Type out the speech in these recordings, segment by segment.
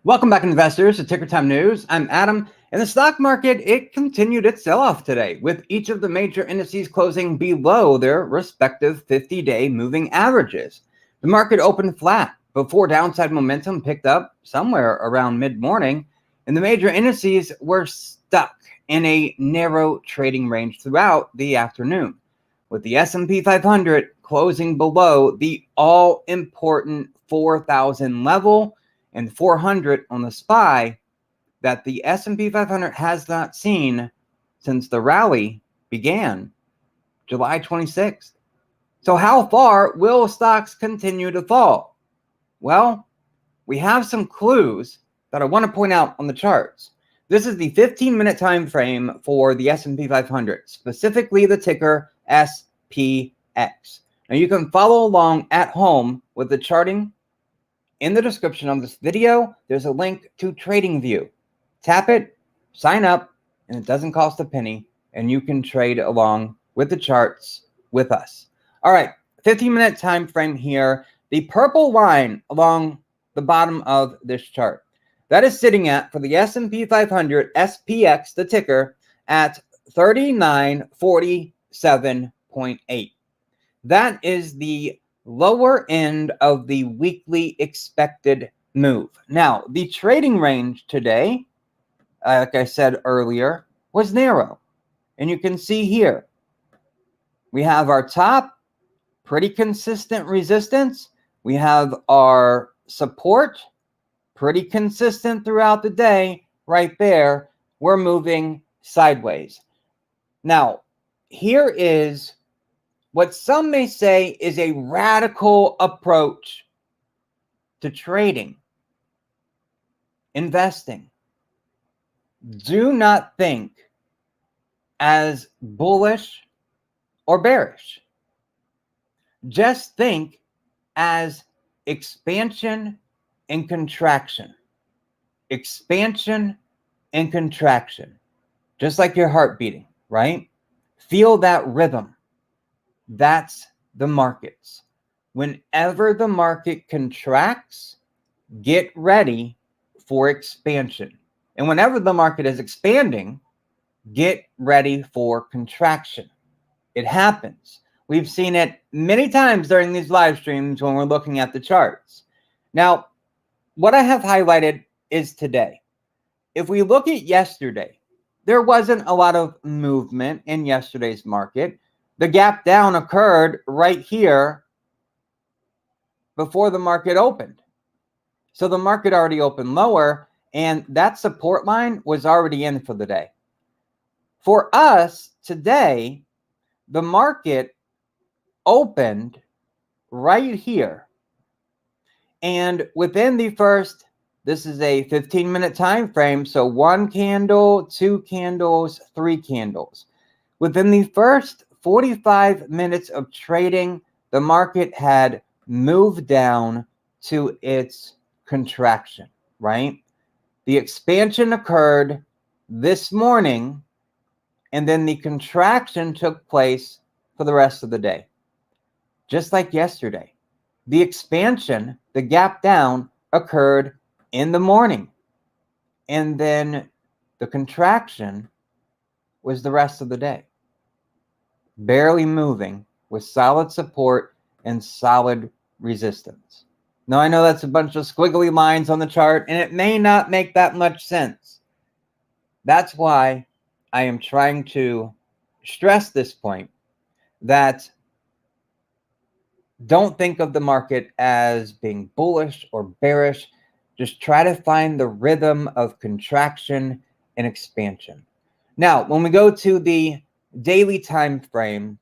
Welcome back, investors, to Ticker Time News. I'm Adam. In the stock market, it continued its sell-off today, with each of the major indices closing below their respective 50-day moving averages. The market opened flat before downside momentum picked up somewhere around mid-morning, and the major indices were stuck in a narrow trading range throughout the afternoon, with the S&P 500 closing below the all-important 4,000 level and 400 on the SPY that the S&P 500 has not seen since the rally began July 26th. So how far will stocks continue to fall? Well, we have some clues that I want to point out on the charts. This is the 15-minute time frame for the S&P 500, specifically the ticker SPX. Now you can follow along at home with the charting. In the description of this video, there's a link to TradingView. Tap it, sign up, and it doesn't cost a penny, and you can trade along with the charts with us. All right, 15-minute time frame here. The purple line along the bottom of this chart, that is sitting at, for the S&P 500 SPX, the ticker, at 3947.8. That is the lower end of the weekly expected move. Now, the trading range today, like I said earlier, was narrow. And you can see here, we have our top, pretty consistent resistance. We have our support, pretty consistent throughout the day. Right there, we're moving sideways. Now, here is what some may say is a radical approach to trading, investing. Do not think as bullish or bearish. Just think as expansion and contraction. Expansion and contraction. Just like your heart beating, right? Feel that rhythm. That's the markets. Whenever the market contracts, get ready for expansion. And whenever the market is expanding, get ready for contraction. It happens. We've seen it many times during these live streams when we're looking at the charts. Now, what I have highlighted is today. If we look at yesterday, there wasn't a lot of movement in yesterday's market. The gap down occurred right here before the market opened. So the market already opened lower, and that support line was already in for the day. For us today, the market opened right here. And within the first, this is a 15-minute time frame, so 1 candle, 2 candles, 3 candles. Within the first 45 minutes of trading, the market had moved down to its contraction, right? The expansion occurred this morning, and then the contraction took place for the rest of the day. Just like yesterday, the expansion, the gap down, occurred in the morning, and then the contraction was the rest of the day. Barely moving with solid support and solid resistance. Now, I know that's a bunch of squiggly lines on the chart, and it may not make that much sense. That's why I am trying to stress this point, that don't think of the market as being bullish or bearish. Just try to find the rhythm of contraction and expansion. Now, when we go to the daily time frame,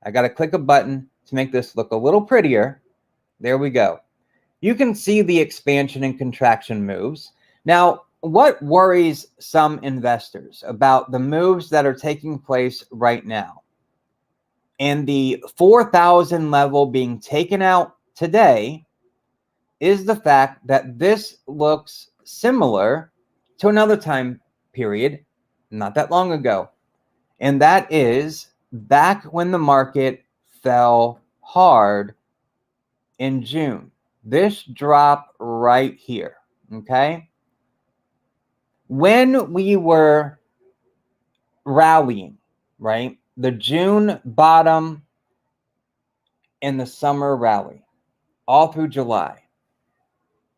I got to click a button to make this look a little prettier. There we go. You can see the expansion and contraction moves. Now, what worries some investors about the moves that are taking place right now and the 4,000 level being taken out today is the fact that this looks similar to another time period not that long ago. And that is back when the market fell hard in June. This drop right here, okay? when we were rallying, right? The June bottom and the summer rally, all through July,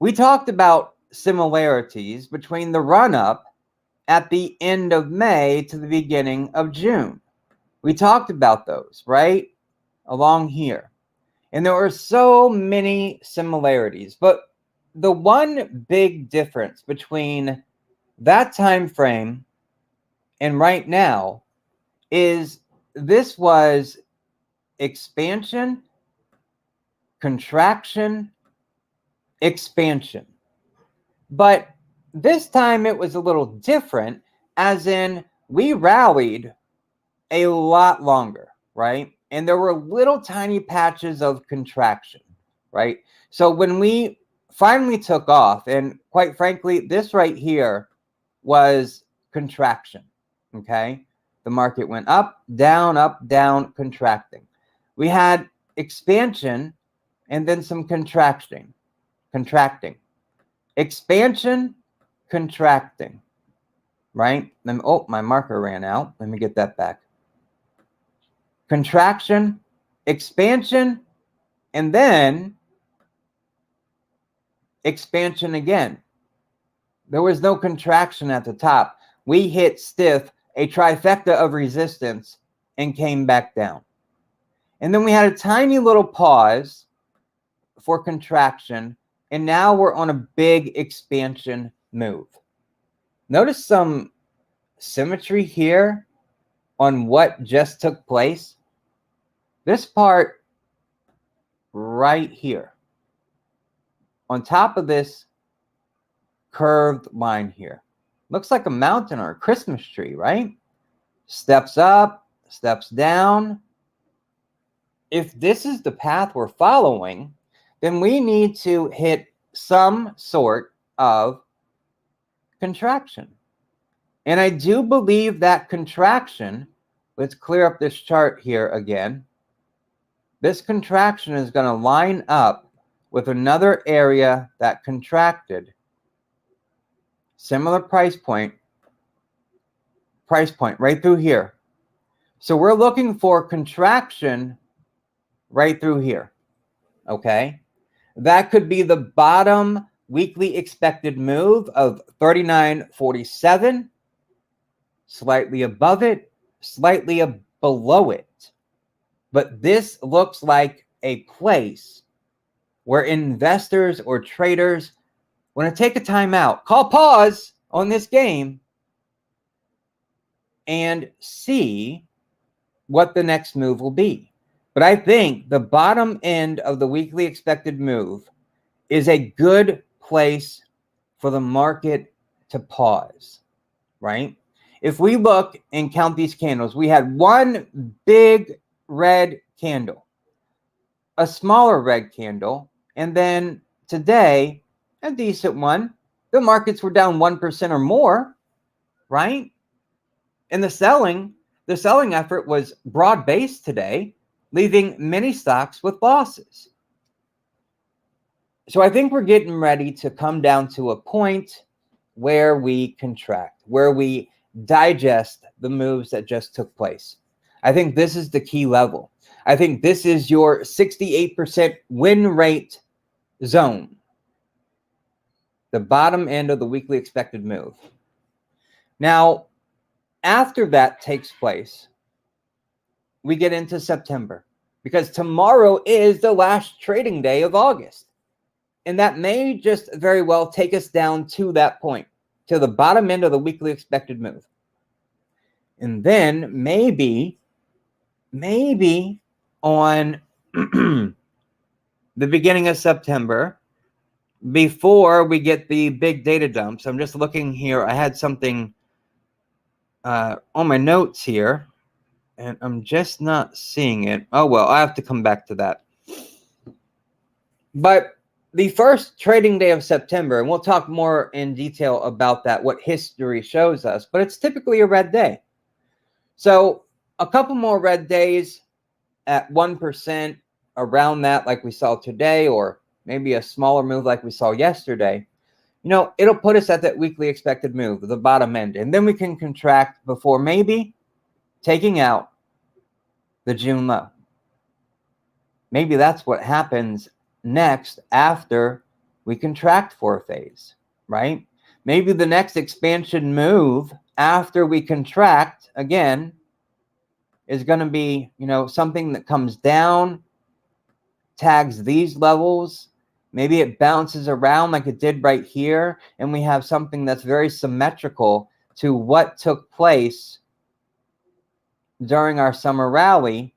we talked about similarities between the run-up at the end of May to the beginning of June. We talked about those, right? Along here. And there were so many similarities. But the one big difference between that time frame and right now is this was expansion, contraction, expansion. But this time it was a little different, as in we rallied a lot longer, right? And there were little tiny patches of contraction, right? So when we finally took off, and quite frankly, this right here was contraction, okay? The market went up, down, contracting. We had expansion and then some contracting, expansion, contracting, right? Then, oh, my marker ran out. Let me get that back. Contraction, expansion, and then expansion again. There was no contraction at the top. We hit stiff, a trifecta of resistance, and came back down. And then we had a tiny little pause for contraction, and now we're on a big expansion move. Notice some symmetry here on what just took place. This part right here, on top of this curved line here, looks like a mountain or a Christmas tree, right? Steps up, steps down. If this is the path we're following, then we need to hit some sort of contraction. And I do believe that contraction, let's clear up this chart here again. This contraction is going to line up with another area that contracted. Similar price point right through here. So we're looking for contraction right through here, okay? That could be the bottom weekly expected move of 39.47, slightly above it, slightly below it. But this looks like a place where investors or traders want to take a time out, call pause on this game, and see what the next move will be. But I think the bottom end of the weekly expected move is a good place for the market to pause, right? If we look and count these candles, we had one big red candle, a smaller red candle, and then today, a decent one. The markets were down 1% or more, right? And the selling effort was broad-based today, leaving many stocks with losses. So I think we're getting ready to come down to a point where we contract, where we digest the moves that just took place. I think this is the key level. I think this is your 68% win rate zone, the bottom end of the weekly expected move. Now, after that takes place, we get into September, because tomorrow is the last trading day of August. And that may just very well take us down to that point, to the bottom end of the weekly expected move. And then maybe on the beginning of September, before we get the big data dumps, I'm just looking here. I had something on my notes here, and I'm just not seeing it. Oh, well, I have to come back to that. But the first trading day of September, and we'll talk more in detail about that, what history shows us, but it's typically a red day. So a couple more red days at 1%, around that like we saw today, or maybe a smaller move like we saw yesterday. it'll put us at that weekly expected move, the bottom end, and then we can contract before maybe taking out the June low. Maybe that's what happens next after we contract for a phase, right? Maybe the next expansion move after we contract again is going to be, something that comes down, tags these levels. Maybe it bounces around like it did right here, and we have something that's very symmetrical to what took place during our summer rally.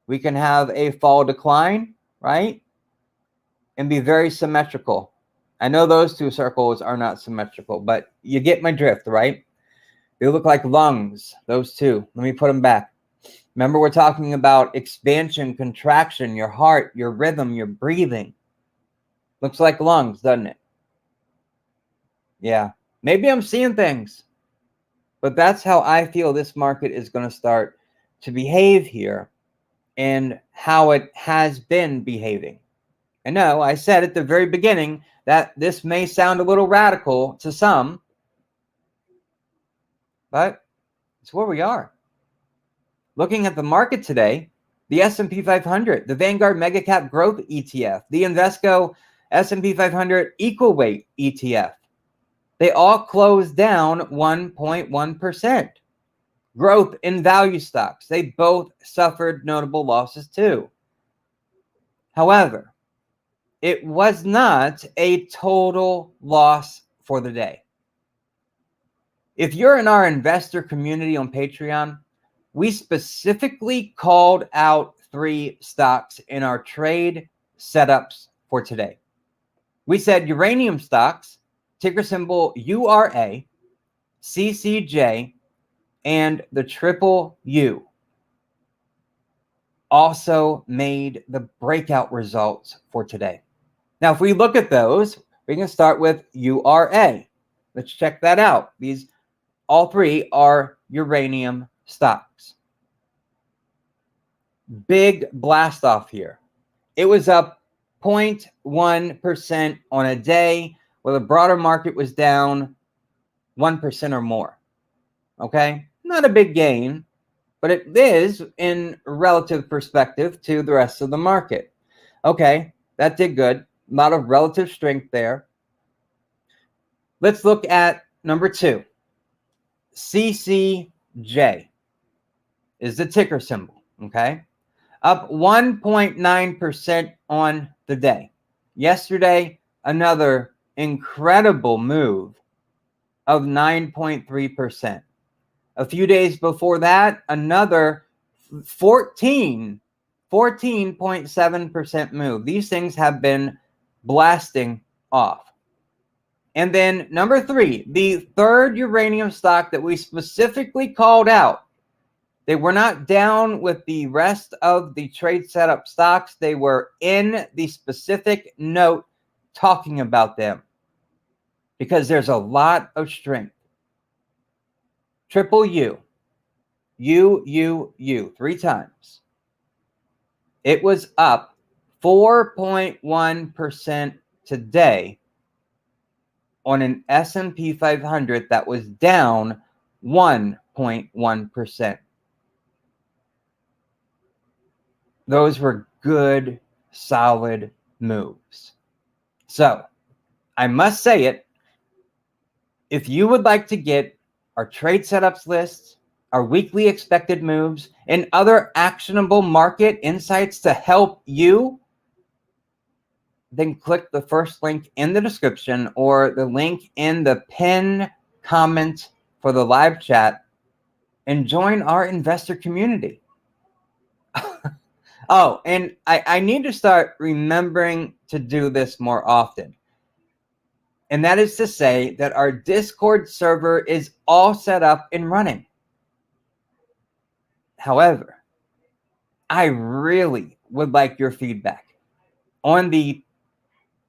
We can have a fall decline, right? And be very symmetrical. I know those two circles are not symmetrical, but you get my drift, right? They look like lungs, those two. Let me put them back. Remember, we're talking about expansion, contraction, your heart, your rhythm, your breathing. Looks like lungs, doesn't it? Yeah. Maybe I'm seeing things, but that's how I feel this market is going to start to behave here and how it has been behaving. I know I said at the very beginning that this may sound a little radical to some, but it's where we are. Looking at the market today, the S&P 500, the Vanguard Mega Cap Growth ETF, the Invesco S&P 500 Equal Weight ETF, they all closed down 1.1%. Growth in value stocks, they both suffered notable losses too. However, it was not a total loss for the day. If you're in our investor community on Patreon, we specifically called out 3 stocks in our trade setups for today. We said uranium stocks, ticker symbol URA, CCJ, and the triple U also made the breakout results for today. Now, if we look at those, we can start with URA. Let's check that out. All 3 are uranium stocks. Big blast off here. It was up 0.1% on a day, where the broader market was down 1% or more. Okay? Not a big gain, but it is in relative perspective to the rest of the market. Okay, that did good. A lot of relative strength there. Let's look at number 2. CCJ is the ticker symbol, okay? Up 1.9% on the day. Yesterday, another incredible move of 9.3%. A few days before that, another 14.7% move. These things have been blasting off. And then number 3, the third uranium stock that we specifically called out. They were not down with the rest of the trade setup stocks. They were in the specific note talking about them because there's a lot of strength. Triple U. U, 3 times. It was up 4.1% today on an S&P 500 that was down 1.1%. Those were good, solid moves. So, I must say it, if you would like to get our trade setups lists, our weekly expected moves, and other actionable market insights to help you, then click the first link in the description or the link in the pinned comment for the live chat and join our investor community. Oh, and I need to start remembering to do this more often. And that is to say that our Discord server is all set up and running. However, I really would like your feedback on the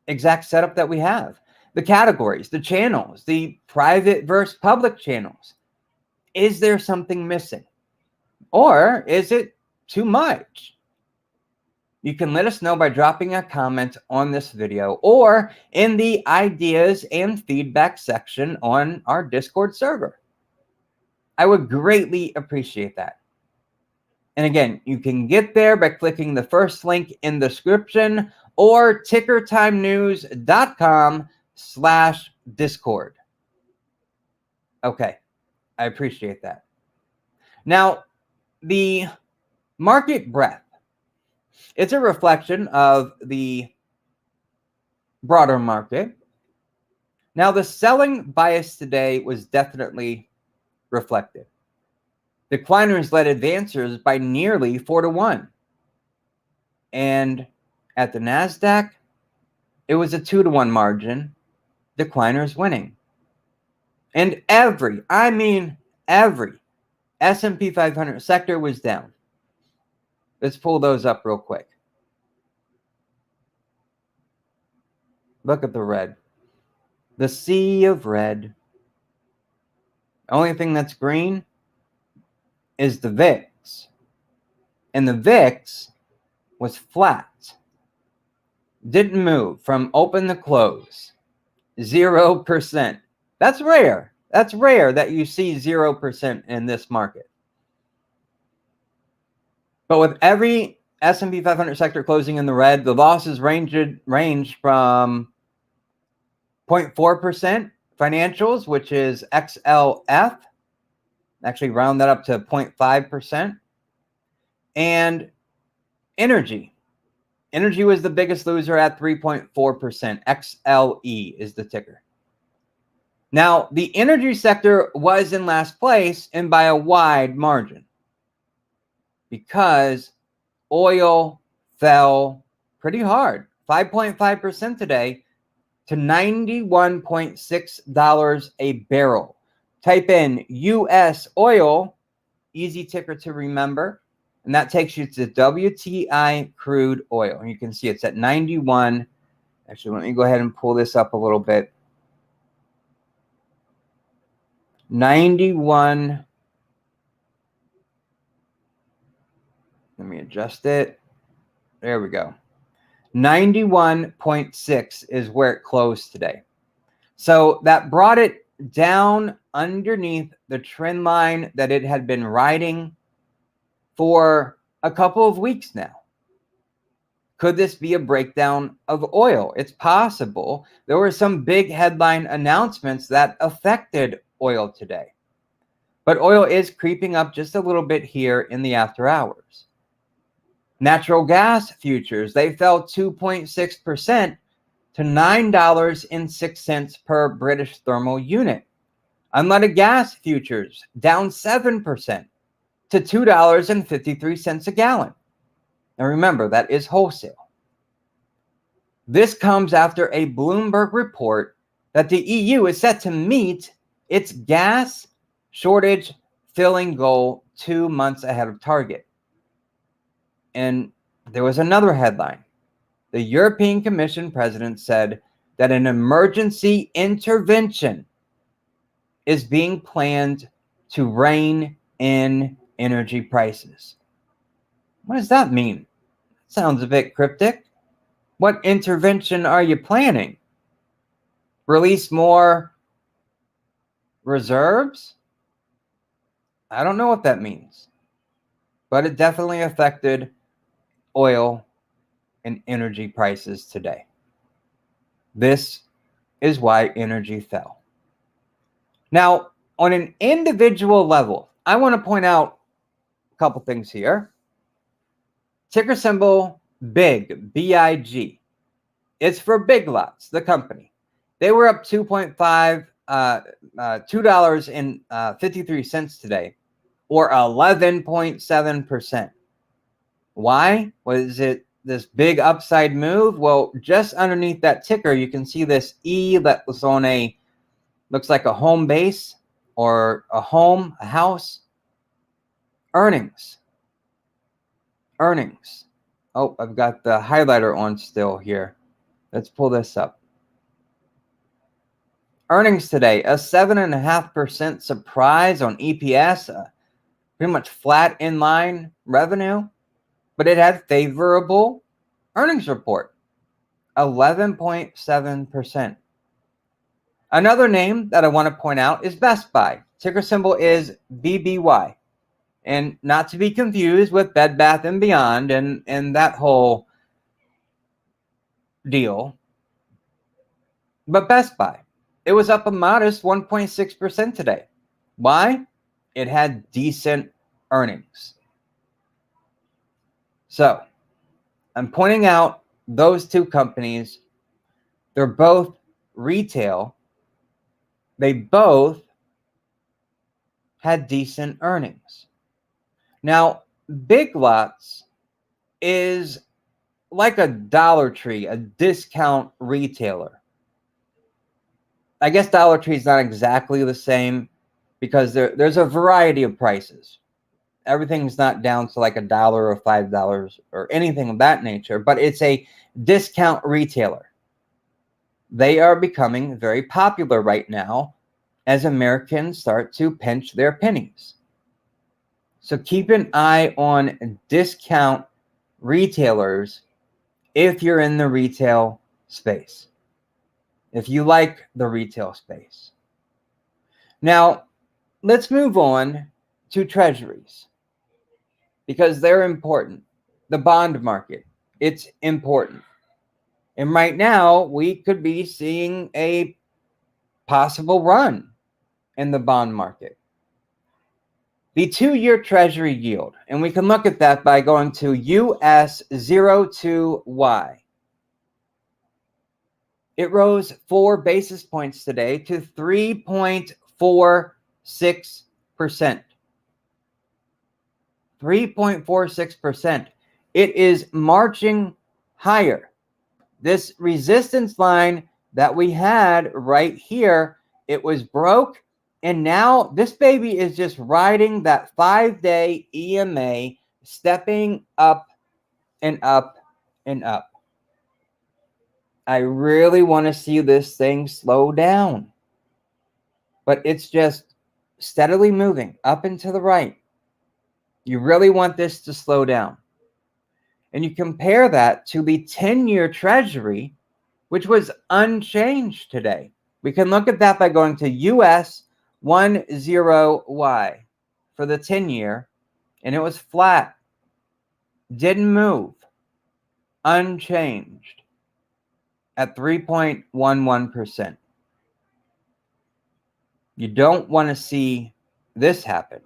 exact setup that we have, the categories, the channels, the private versus public channels. Is there something missing? Or is it too much? You can let us know by dropping a comment on this video or in the ideas and feedback section on our Discord server. I would greatly appreciate that. And again, you can get there by clicking the first link in the description or tickertimenews.com/Discord. Okay, I appreciate that. Now, the market breadth, it's a reflection of the broader market. Now, the selling bias today was definitely reflected. Decliners led advancers by nearly 4-1. And at the NASDAQ, it was a 2-1 margin, decliners winning. And every S&P 500 sector was down. Let's pull those up real quick. Look at the red. The sea of red. Only thing that's green is the VIX. And the VIX was flat. Didn't move from open to close. 0%. That's rare. That's rare that you see 0% in this market. But with every S&P 500 sector closing in the red, the losses range from 0.4% financials, which is XLF. Actually round that up to 0.5%. And energy. Energy was the biggest loser at 3.4%. XLE is the ticker. Now, the energy sector was in last place and by a wide margin because oil fell pretty hard, 5.5% today to $91.6 a barrel. Type in US oil, easy ticker to remember, and that takes you to WTI crude oil. And you can see it's at 91. Actually, let me go ahead and pull this up a little bit. 91. Let me adjust it. There we go. 91.6 is where it closed today. So that brought it down underneath the trend line that it had been riding for a couple of weeks now. Could this be a breakdown of oil? It's possible. There were some big headline announcements that affected oil today. But oil is creeping up just a little bit here in the after hours. Natural gas futures, they fell 2.6% to $9.06 per British thermal unit. Unleaded gas futures down 7% to $2.53 a gallon. Now remember, that is wholesale. This comes after a Bloomberg report that the EU is set to meet its gas shortage filling goal 2 months ahead of target. And there was another headline. The European Commission president said that an emergency intervention is being planned to rein in energy prices. What does that mean? Sounds a bit cryptic. What intervention are you planning? Release more reserves? I don't know what that means. But it definitely affected oil and energy prices today. This is why energy fell. Now, on an individual level, I want to point out a couple things here. Ticker symbol BIG, B-I-G. It's for Big Lots, the company. They were up $2.53 today, or 11.7%. Why? Was it this big upside move? Well, just underneath that ticker, you can see this E that was on a, looks like a home base or a home, a house. Earnings. Earnings. Oh, I've got the highlighter on still here. Let's pull this up. Earnings today, a 7.5% surprise on EPS, pretty much flat in line revenue, but it had favorable earnings report, 11.7%. Another name that I want to point out is Best Buy. Ticker symbol is BBY. And not to be confused with Bed Bath & Beyond and that whole deal. But Best Buy, it was up a modest 1.6% today. Why? It had decent earnings. So I'm pointing out those two companies. They're both retail. They both had decent earnings. Now, Big Lots is like a Dollar Tree, a discount retailer. I guess Dollar Tree is not exactly the same because there's a variety of prices. Everything's not down to like $1 or $5 or anything of that nature, but it's a discount retailer. They are becoming very popular right now as Americans start to pinch their pennies. So keep an eye on discount retailers if you're in the retail space, if you like the retail space. Now, let's move on to treasuries because they're important. The bond market, it's important. And right now, we could be seeing a possible run in the bond market. The 2-year treasury yield, and we can look at that by going to US02Y. It rose 4 basis points today to 3.46%. 3.46%. It is marching higher. This resistance line that we had right here, it was broke. And now this baby is just riding that 5-day EMA, stepping up and up and up. I really want to see this thing slow down. But it's just steadily moving up and to the right. You really want this to slow down. And you compare that to the 10-year treasury, which was unchanged today. We can look at that by going to US10Y for the 10-year, and it was flat. Didn't move. Unchanged at 3.11%. You don't want to see this happen.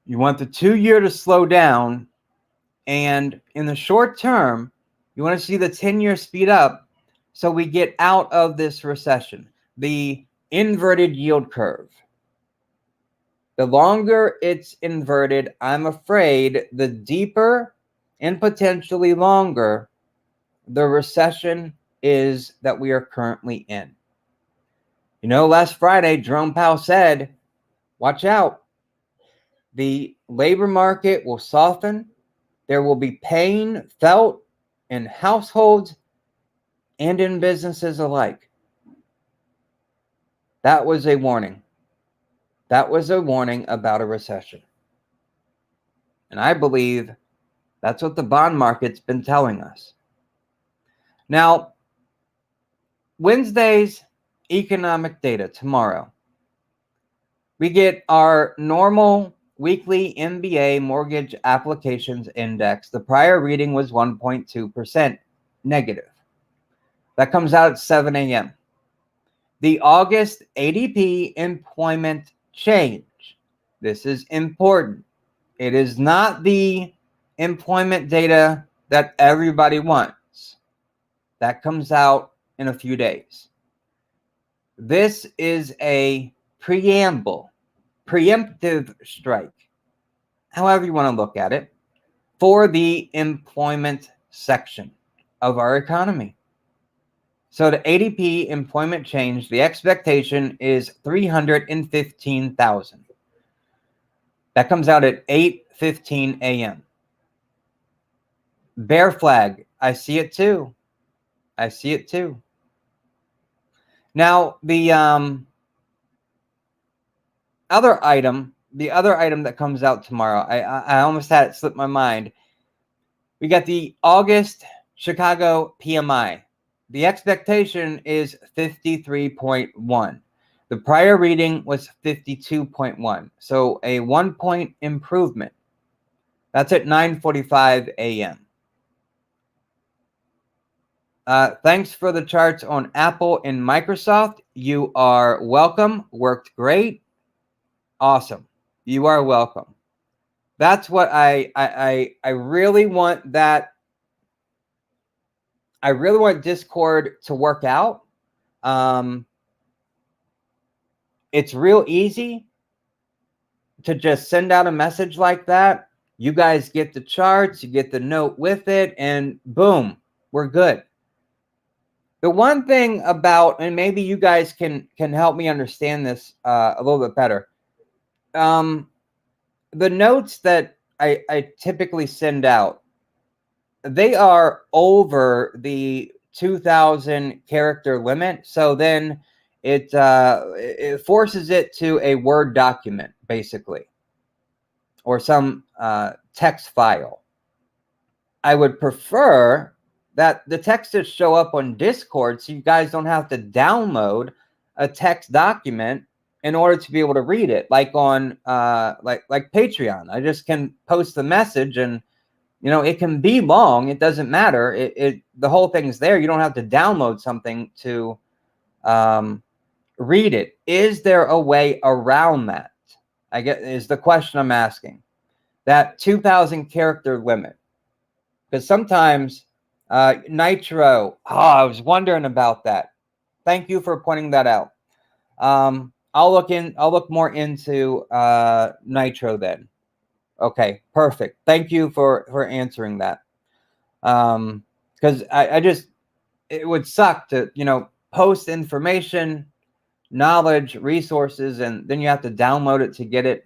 You want the 2-year to slow down, and in the short term, you want to see the 10-year speed up so we get out of this recession. The inverted yield curve. The longer it's inverted, I'm afraid the deeper and potentially longer the recession is that we are currently in. You know, last Friday, Jerome Powell said, watch out. The labor market will soften. There will be pain felt in households and in businesses alike. That was a warning. That was a warning about a recession. And I believe that's what the bond market's been telling us. Now, Wednesday's economic data tomorrow. We get our normal weekly MBA mortgage applications index. The prior reading was 1.2% negative. That comes out at 7 a.m. The August ADP employment change. This is important. It is not the employment data that everybody wants. That comes out in a few days. This is a preamble, preemptive strike, however you want to look at it, for the employment section of our economy. So the ADP employment change, the expectation is 315,000. That comes out at 8:15 a.m. Bear flag, I see it too. I see it too. Now, the other item that comes out tomorrow, I almost had it slip my mind. We got the August Chicago PMI. The expectation is 53.1. The prior reading was 52.1. So a 1-point improvement. That's at 9:45 a.m. Thanks for the charts on Apple and Microsoft. You are welcome. Worked great. Awesome. You are welcome. That's what I really want that. I really want Discord to work out. It's real easy to just send out a message like that. You guys get the charts, you get the note with it, and boom, we're good. The one thing about, and maybe you guys can help me understand this a little bit better. The notes that I typically send out, they are over the 2,000 character limit. So then it forces it to a Word document, basically, or some text file. I would prefer that the text just show up on Discord so you guys don't have to download a text document in order to be able to read it, like on like Patreon. I just can post the message, and it can be long. It doesn't matter. The whole thing's there. You don't have to download something to read it. Is there a way around that? I guess is the question I'm asking. That 2,000 character limit. Because sometimes Nitro, I was wondering about that. Thank you for pointing that out. I'll look more into Nitro then. Okay, perfect. Thank you for answering that. Because it would suck to post information, knowledge, resources, and then you have to download it to get it.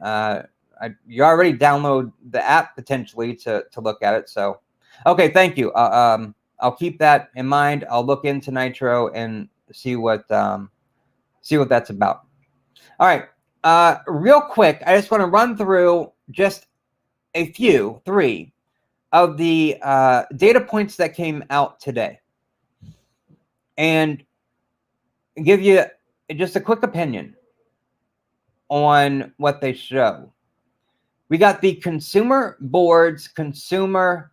You already download the app potentially to look at it. So, okay, thank you. I'll keep that in mind. I'll look into Nitro and see what that's about. All right, real quick, I just want to run through just three of the data points that came out today, and give you just a quick opinion on what they show. We got the Conference Board's Consumer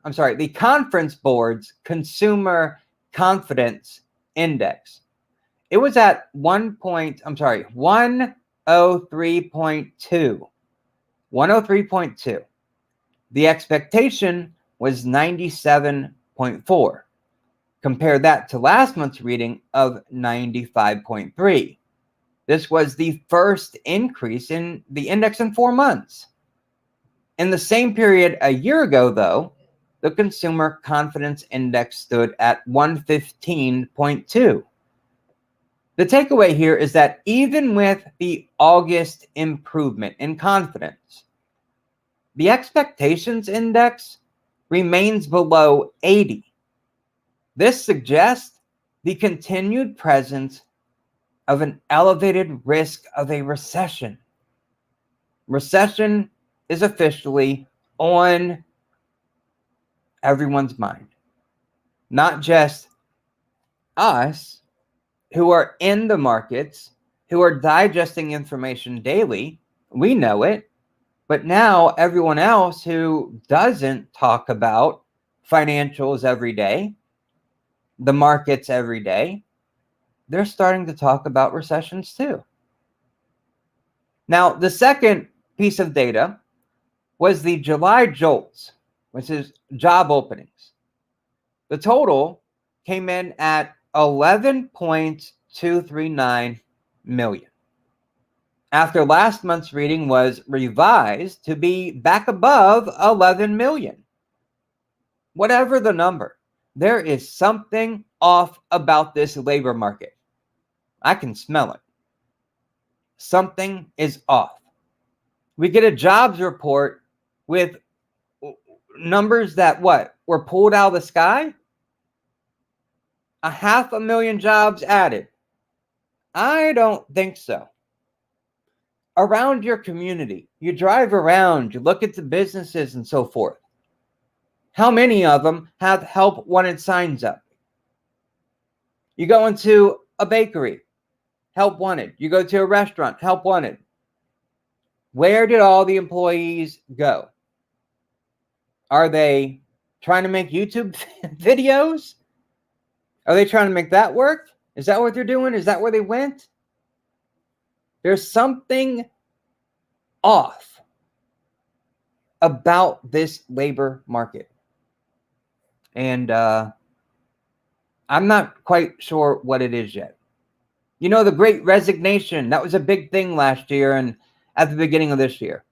Confidence Index. It was at 103.2. 103.2. The expectation was 97.4. Compare that to last month's reading of 95.3. This was the first increase in the index in 4 months. In the same period a year ago, though, the Consumer Confidence Index stood at 115.2. The takeaway here is that even with the August improvement in confidence, the expectations index remains below 80. This suggests the continued presence of an elevated risk of a recession. Recession is officially on everyone's mind. Not just us who are in the markets, who are digesting information daily. We know it. But now everyone else who doesn't talk about financials every day, the markets every day, they're starting to talk about recessions too. Now, the second piece of data was the July JOLTS, which is job openings. The total came in at 11.239 million. After last month's reading was revised to be back above 11 million. Whatever the number, there is something off about this labor market. I can smell it. Something is off. We get a jobs report with numbers that were pulled out of the sky? 500,000 jobs added. I don't think so. Around your community, you drive around, you look at the businesses and so forth. How many of them have help wanted signs up? You go into a bakery, help wanted. You go to a restaurant, help wanted. Where did all the employees go? Are they trying to make YouTube videos? Are they trying to make that work? Is that what they're doing? Is that where they went? There's something off about this labor market. And I'm not quite sure what it is yet. You know, the Great Resignation, that was a big thing last year and at the beginning of this year.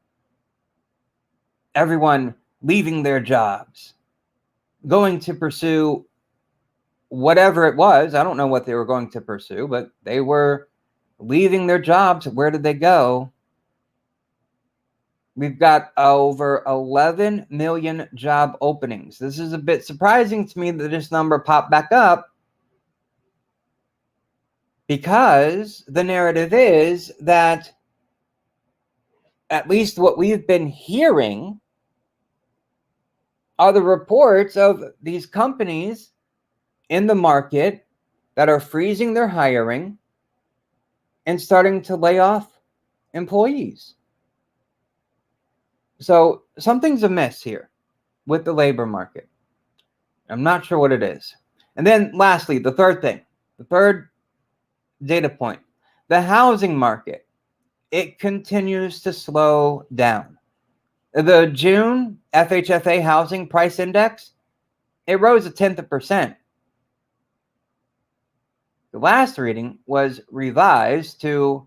Everyone leaving their jobs, going to pursue whatever it was. I don't know what they were going to pursue, but they were leaving their jobs. Where did they go? We've got over 11 million job openings. This is a bit surprising to me that this number popped back up, because the narrative is that, at least what we've been hearing, are the reports of these companies in the market that are freezing their hiring and starting to lay off employees. So something's amiss here with the labor market. I'm not sure what it is. And then lastly, the third data point, the housing market. It continues to slow down. The June FHFA housing price index, it rose 0.1%. The last reading was revised to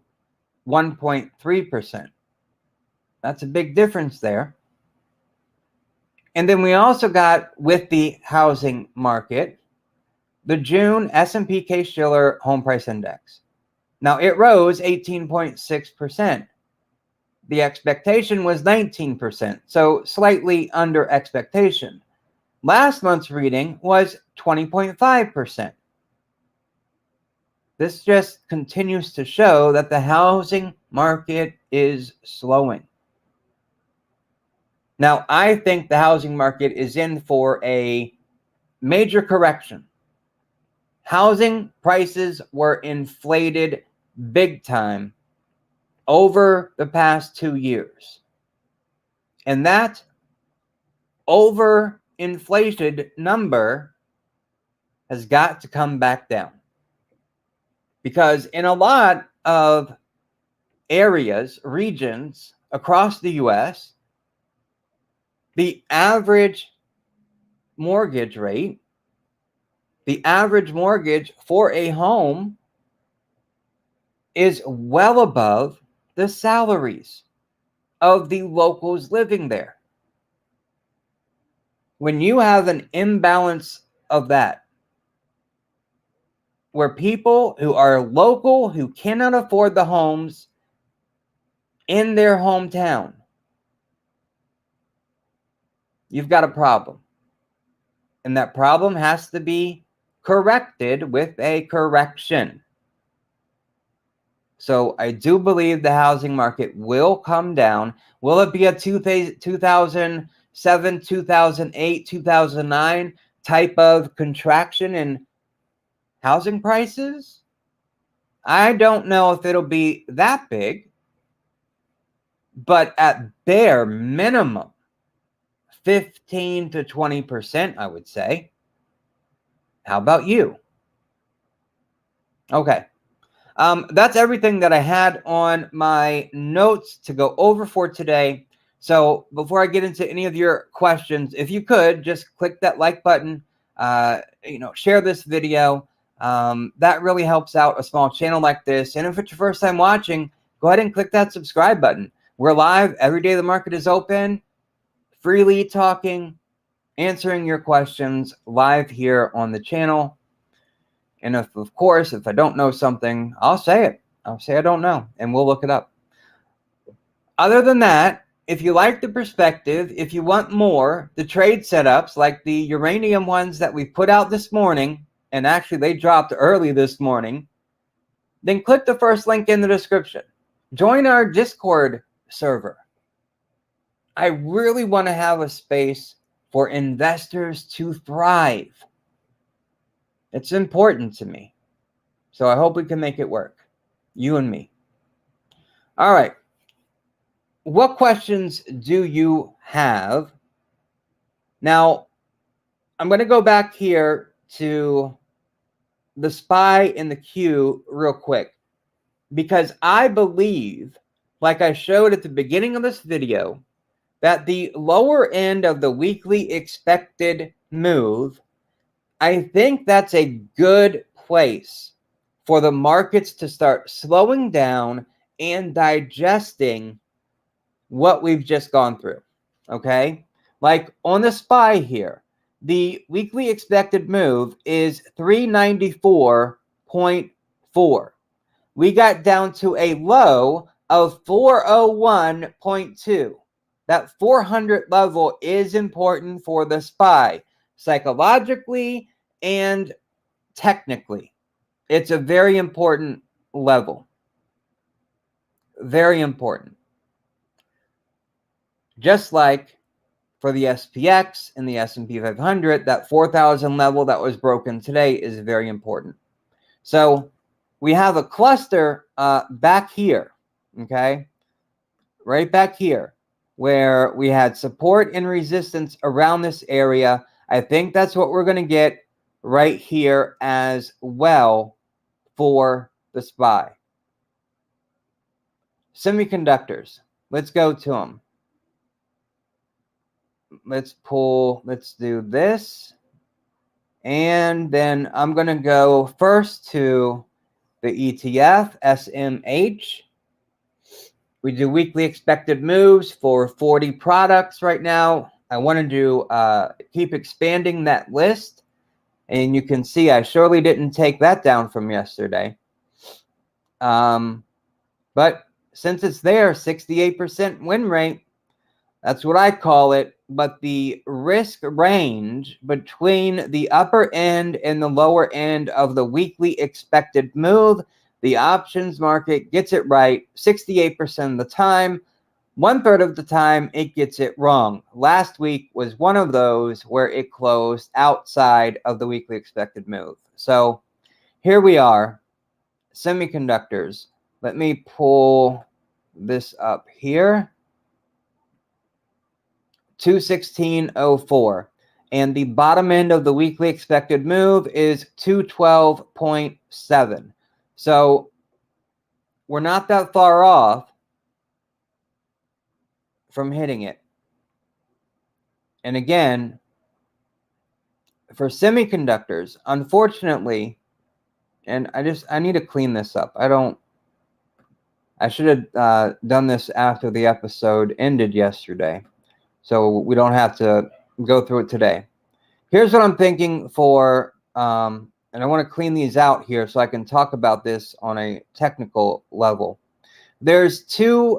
1.3%. That's a big difference there. And then we also got, with the housing market, the June S&P Case-Shiller Home Price Index. Now, it rose 18.6%. The expectation was 19%, so slightly under expectation. Last month's reading was 20.5%. This just continues to show that the housing market is slowing. Now, I think the housing market is in for a major correction. Housing prices were inflated big time over the past 2 years. And that overinflated number has got to come back down. Because in a lot of areas, regions across the US, the average mortgage rate, the average mortgage for a home is well above the salaries of the locals living there. When you have an imbalance of that, where people who are local, who cannot afford the homes in their hometown, you've got a problem. And that problem has to be corrected with a correction. So I do believe the housing market will come down. Will it be a 2007, 2008, 2009 type of contraction in housing prices? I don't know if it'll be that big, but at bare minimum, 15 to 20%, I would say. How about you? Okay. That's everything that I had on my notes to go over for today. So before I get into any of your questions, if you could just click that like button, share this video. That really helps out a small channel like this. And if it's your first time watching, go ahead and click that subscribe button. We're live every day the market is open, freely talking, answering your questions live here on the channel. And if I don't know something, I'll say it. I'll say I don't know, and we'll look it up. Other than that, if you like the perspective, if you want more, the trade setups like the uranium ones that we put out this morning, and actually they dropped early this morning, then click the first link in the description. Join our Discord server. I really want to have a space for investors to thrive. It's important to me. So I hope we can make it work. You and me. All right. What questions do you have? Now, I'm going to go back here to the SPY and the Q real quick, because I believe, like I showed at the beginning of this video, that the lower end of the weekly expected move, I think that's a good place for the markets to start slowing down and digesting what we've just gone through. Okay? Like on the SPY here, the weekly expected move is 394.4. We got down to a low of 401.2. That 400 level is important for the SPY, psychologically and technically. It's a very important level. Very important. Just like for the SPX and the S&P 500, that 4,000 level that was broken today is very important. So we have a cluster back here, okay? Right back here, where we had support and resistance around this area. I think that's what we're going to get right here as well for the SPY. Semiconductors. Let's go to them. Let's do this. And then I'm going to go first to the ETF, SMH. We do weekly expected moves for 40 products right now. I wanted to keep expanding that list. And you can see I surely didn't take that down from yesterday. But since it's there, 68% win rate, that's what I call it. But the risk range between the upper end and the lower end of the weekly expected move, the options market gets it right 68% of the time. 1/3 of the time, it gets it wrong. Last week was one of those where it closed outside of the weekly expected move. So here we are, semiconductors. Let me pull this up here. 216.04. And the bottom end of the weekly expected move is 212.7. So we're not that far off from hitting it. And again, for semiconductors, unfortunately, and I need to clean this up. I should have done this after the episode ended yesterday, so we don't have to go through it today. Here's what I'm thinking for, and I want to clean these out here so I can talk about this on a technical level. There's two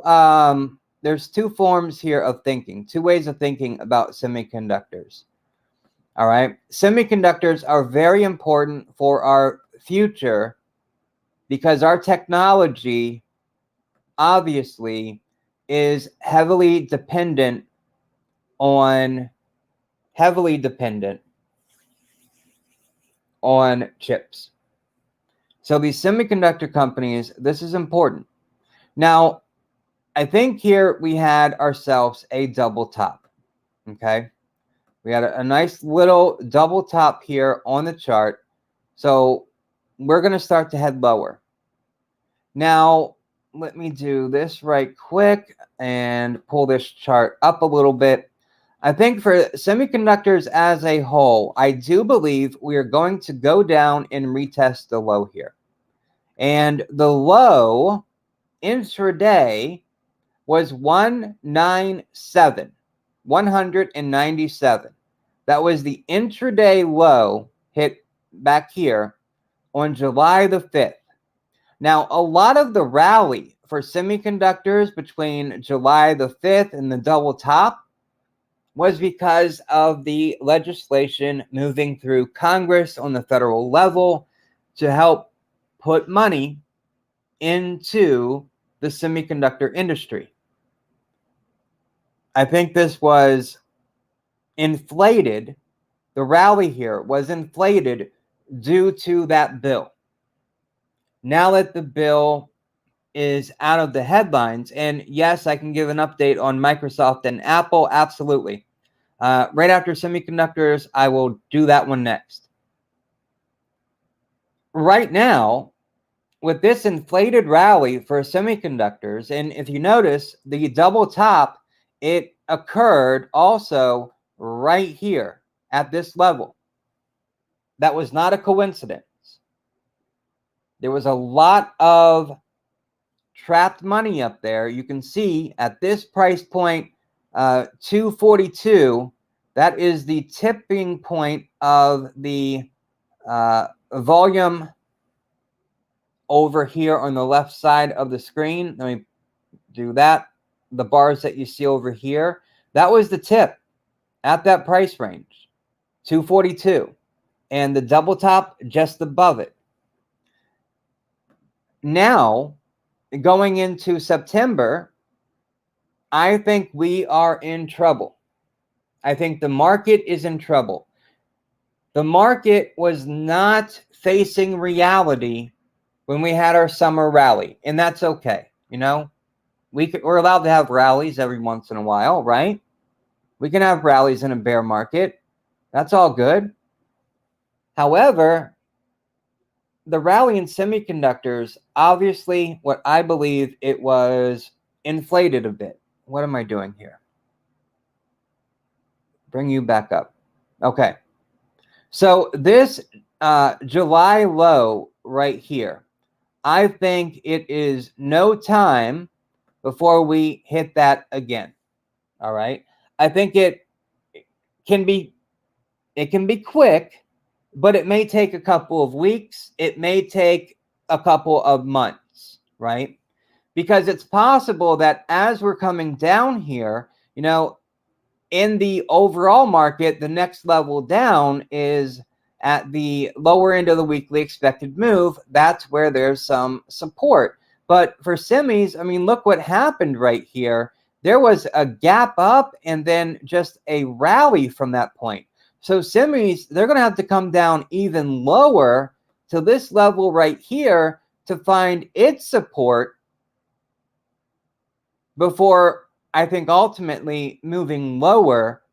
forms here of thinking, two ways of thinking about semiconductors. All right. Semiconductors are very important for our future because our technology obviously is heavily dependent on chips. So these semiconductor companies, this is important. Now, I think here we had ourselves a double top, okay? We had a nice little double top here on the chart. So we're going to start to head lower. Now, let me do this right quick and pull this chart up a little bit. I think for semiconductors as a whole, I do believe we are going to go down and retest the low here. And the low intraday was 197. That was the intraday low hit back here on July the 5th. Now, a lot of the rally for semiconductors between July the 5th and the double top was because of the legislation moving through Congress on the federal level to help put money into the semiconductor industry. I think this was inflated. The rally here was inflated due to that bill. Now that the bill is out of the headlines, and yes, I can give an update on Microsoft and Apple, absolutely. Right after semiconductors, I will do that one next. Right now, with this inflated rally for semiconductors, and if you notice the double top, it occurred also right here at this level. That was not a coincidence. There was a lot of trapped money up there. You can see at this price point, 242, that is the tipping point of the volume over here on the left side of the screen. Let me do that. The bars that you see over here, that was the tip at that price range, 242, and the double top just above it. Now, going into September, I think we are in trouble. I think the market is in trouble. The market was not facing reality when we had our summer rally, and that's okay. You know, we're allowed to have rallies every once in a while, right? We can have rallies in a bear market. That's all good. However, the rally in semiconductors, obviously, what I believe it was inflated a bit. What am I doing here? Bring you back up. Okay. So this July low right here, I think it is no time before we hit that again. All right. I think it can be quick, but it may take a couple of weeks. It may take a couple of months, right? Because it's possible that as we're coming down here, you know, in the overall market, the next level down is at the lower end of the weekly expected move. That's where there's some support. But for semis, I mean, look what happened right here. There was a gap up and then just a rally from that point. So semis, they're going to have to come down even lower to this level right here to find its support before, I think, ultimately moving lower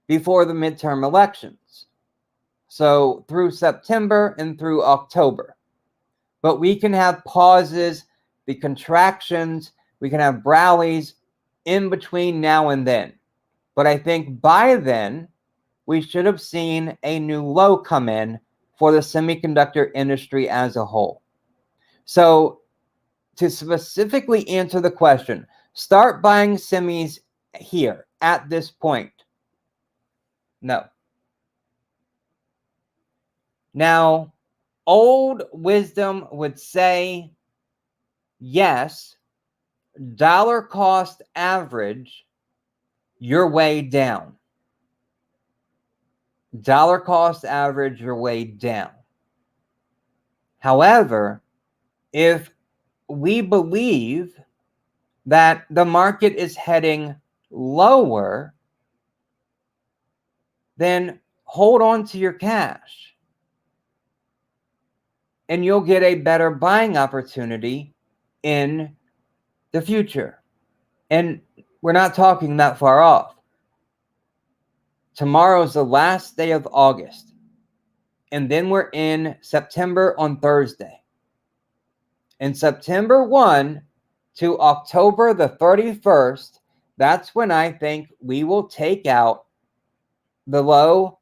before the midterm elections. So through September and through October. But we can have pauses, the contractions, we can have rallies in between now and then. But I think by then, we should have seen a new low come in for the semiconductor industry as a whole. So to specifically answer the question, start buying semis here at this point. No. Now, old wisdom would say, yes, dollar cost average your way down. Dollar cost average your way down. However, if we believe that the market is heading lower, then hold on to your cash and you'll get a better buying opportunity in the future. And we're not talking that far off. Tomorrow's the last day of August. And then we're in September on Thursday. And September 1 to October the 31st, that's when I think we will take out the low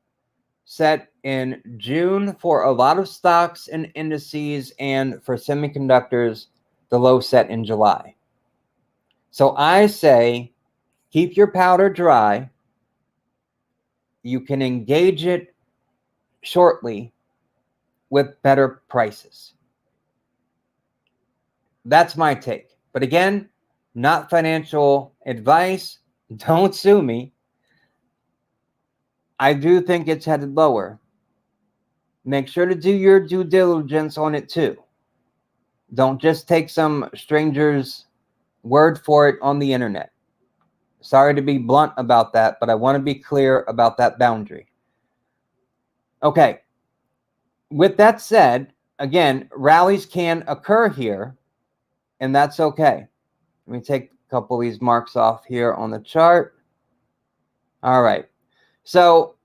set in June for a lot of stocks and indices, and for semiconductors, the low set in July. So I say, keep your powder dry. You can engage it shortly with better prices. That's my take. But again, not financial advice. Don't sue me. I do think it's headed lower. Make sure to do your due diligence on it too. Don't just take some stranger's word for it on the internet. Sorry to be blunt about that, but I want to be clear about that boundary. Okay. With that said, again, rallies can occur here, and that's okay. Let me take a couple of these marks off here on the chart. All right. So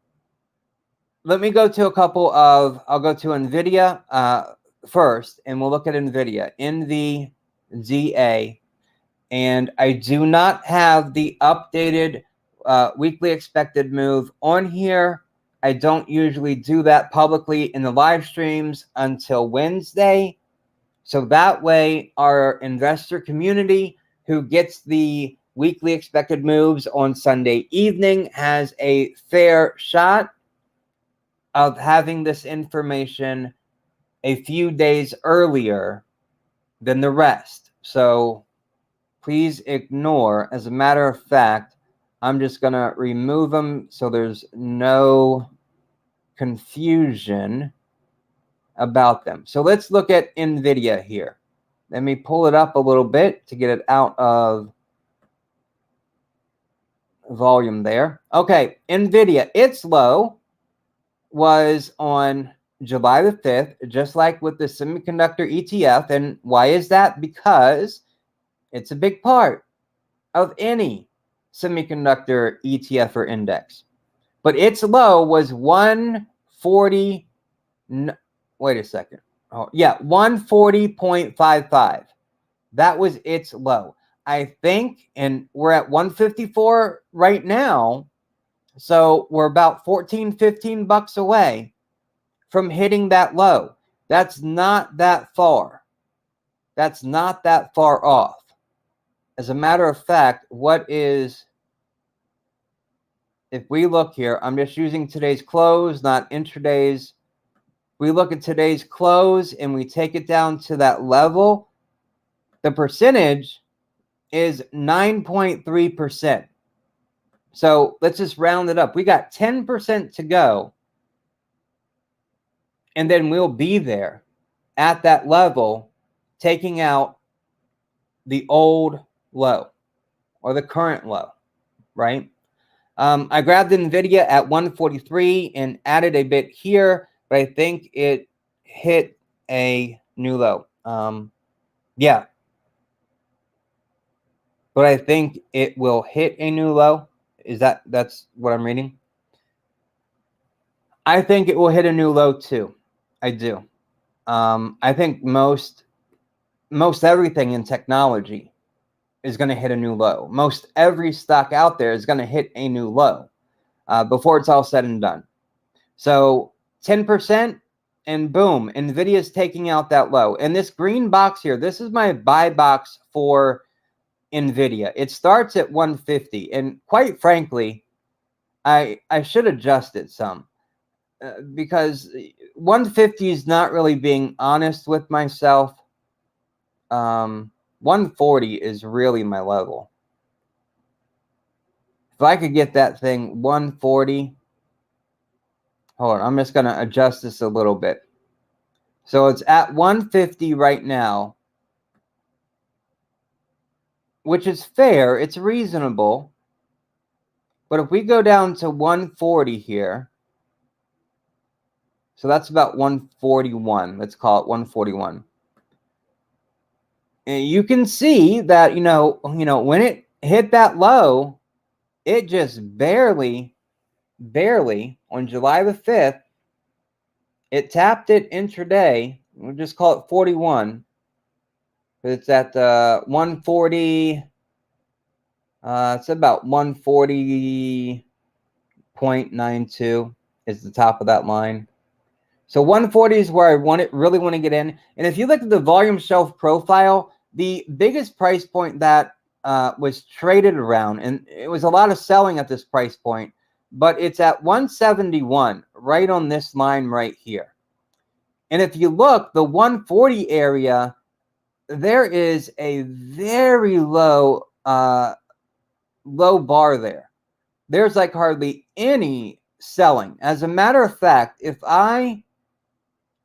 let me go to a couple of, I'll go to NVIDIA first, and we'll look at NVIDIA, NVDA. And I do not have the updated weekly expected move on here. I don't usually do that publicly in the live streams until Wednesday. So that way our investor community who gets the weekly expected moves on Sunday evening has a fair shot of having this information a few days earlier than the rest. So please ignore. As a matter of fact, I'm just going to remove them so there's no confusion about them. So let's look at NVIDIA here. Let me pull it up a little bit to get it out of volume there. Okay, NVIDIA, its low was on July the 5th, just like with the semiconductor ETF. And why is that? Because it's a big part of any semiconductor ETF or index. But its low was 140. Wait a second. Oh, yeah, 140.55. That was its low. I think, and we're at 154 right now. So we're about 14, 15 bucks away from hitting that low. That's not that far. That's not that far off. As a matter of fact, what is, if we look here, I'm just using today's close, not intraday's. We look at today's close and we take it down to that level. The percentage is 9.3%. So let's just round it up. We got 10% to go. And then we'll be there at that level, taking out the old low or the current low, right? I grabbed NVIDIA at 143 and added a bit here, but I think it hit a new low. Yeah. But I think it will hit a new low. That's what I'm reading? I think it will hit a new low too. I do. I think most everything in technology is going to hit a new low. Most every stock out there is going to hit a new low before it's all said and done. So 10% and boom, NVIDIA is taking out that low. And this green box here, this is my buy box for NVIDIA. It starts at 150. And quite frankly, I should adjust it some because 150 is not really being honest with myself. 140 is really my level. If I could get that thing 140, hold on, I'm just going to adjust this a little bit. So it's at 150 right now, which is fair. It's reasonable. But if we go down to 140 here, so that's about 141. Let's call it 141. And you can see that, you know, when it hit that low, it just barely on July the 5th, it tapped it intraday. We'll just call it 41. It's at 140. It's about 140.92 is the top of that line. So 140 is where I really want to get in. And if you look at the volume shelf profile, the biggest price point that was traded around, and it was a lot of selling at this price point, but it's at 171, right on this line right here. And if you look, the 140 area, there is a very low low bar there. There's like hardly any selling. As a matter of fact, if I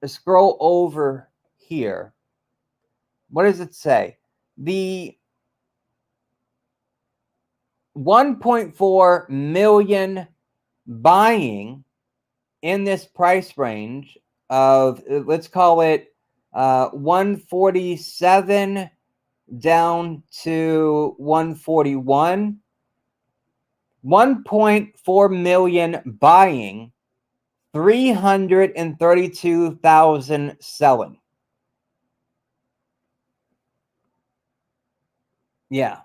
scroll over here, what does it say? The 1.4 million buying in this price range of, let's call it 147 down to 141. 1.4 million buying, 332,000 selling. Yeah,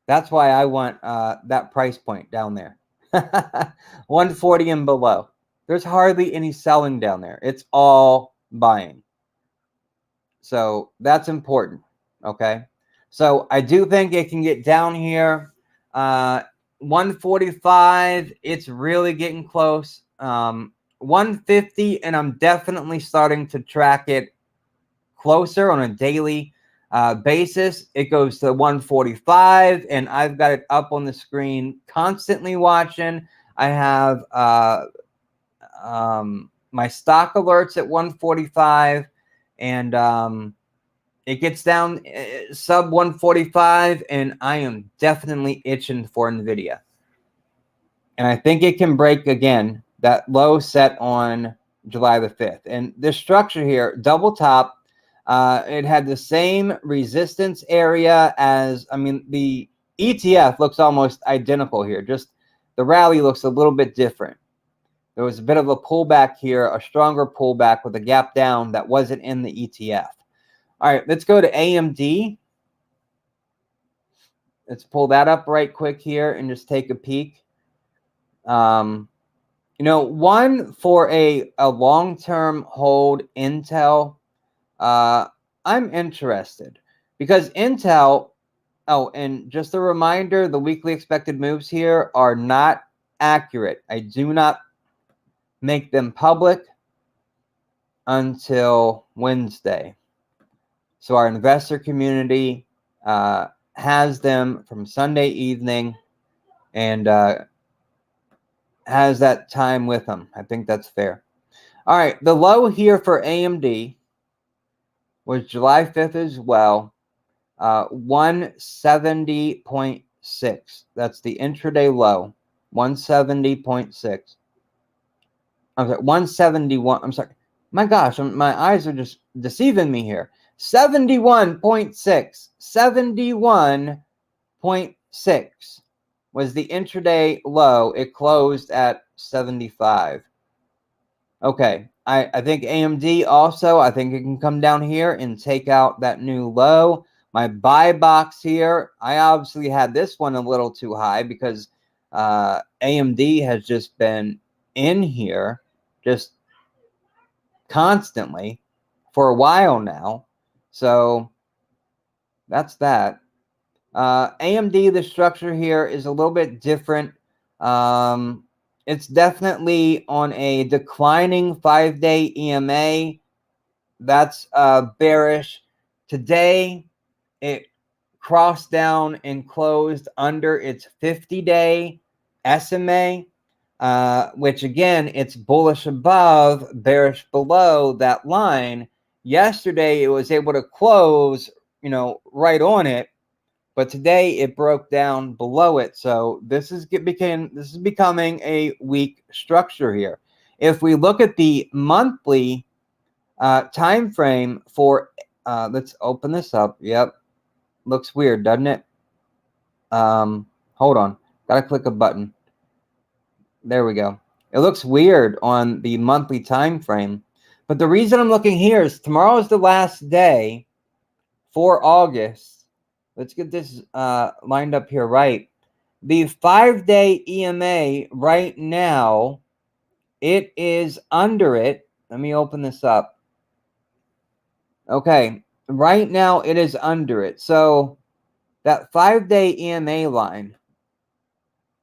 that's why I want that price point down there. 140 and below. There's hardly any selling down there. It's all buying. So that's important. Okay. So I do think it can get down here. 145, it's really getting close. 150, and I'm definitely starting to track it closer on a daily basis. It goes to 145, and I've got it up on the screen constantly watching. I have my stock alerts at 145, and it gets down sub 145, and I am definitely itching for NVIDIA. And I think it can break again that low set on July the 5th. And this structure here, double top, it had the same resistance area as, I mean, the ETF looks almost identical here. Just the rally looks a little bit different. There was a bit of a pullback here, a stronger pullback with a gap down that wasn't in the ETF. All right, let's go to AMD. Let's pull that up right quick here and just take a peek. You know, one for a long-term hold, Intel, I'm interested because Intel, oh, and just a reminder, the weekly expected moves here are not accurate. I do not make them public until Wednesday. So our investor community has them from Sunday evening and has that time with them. I think that's fair. All right, the low here for AMD was July 5th as well, 170.6. That's the intraday low, 170.6. I'm sorry, 171. I'm sorry. My gosh, my eyes are just deceiving me here. 71.6. 71.6 was the intraday low. It closed at 75. Okay, I think AMD also, I think it can come down here and take out that new low. My buy box here, I obviously had this one a little too high because AMD has just been in here just constantly for a while now. So that's that. AMD, the structure here is a little bit different. It's definitely on a declining 5-day EMA. That's bearish. Today, it crossed down and closed under its 50-day SMA, which again, it's bullish above, bearish below that line. Yesterday, it was able to close, you know, right on it. But today it broke down below it, so this is becoming a weak structure here. If we look at the monthly time frame for, let's open this up. Yep, looks weird, doesn't it? Hold on, gotta click a button. There we go. It looks weird on the monthly time frame, but the reason I'm looking here is tomorrow is the last day for August. Let's get this lined up here right. The 5-day EMA right now, it is under it. Let me open this up. Okay, right now it is under it. So that 5-day EMA line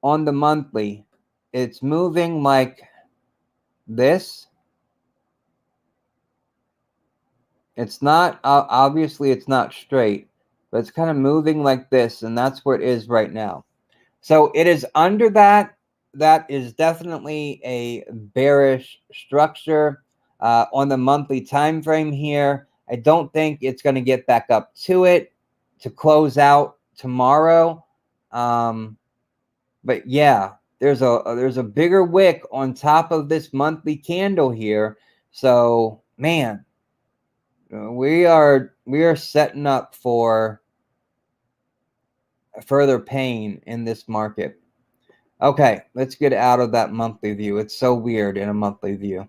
on the monthly, it's moving like this. It's not, obviously it's not straight, but it's kind of moving like this, and that's where it is right now. So it is under that. That is definitely a bearish structure on the monthly time frame here. I don't think it's going to get back up to it to close out tomorrow. But yeah, there's a bigger wick on top of this monthly candle here. So man, we are setting up for further pain in this market. Okay, let's get out of that monthly view. It's so weird in a monthly view,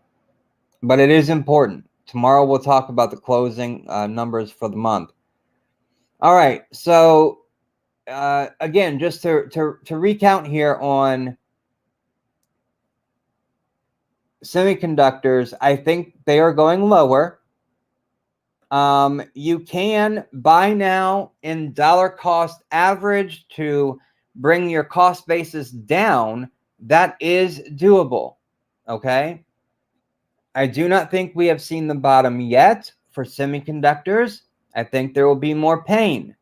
but it is important. Tomorrow we'll talk about the closing numbers for the month. All right, so again, just to recount here on semiconductors, I think they are going lower. You can buy now in dollar cost average to bring your cost basis down. That is doable. Okay. I do not think we have seen the bottom yet for semiconductors. I think there will be more pain.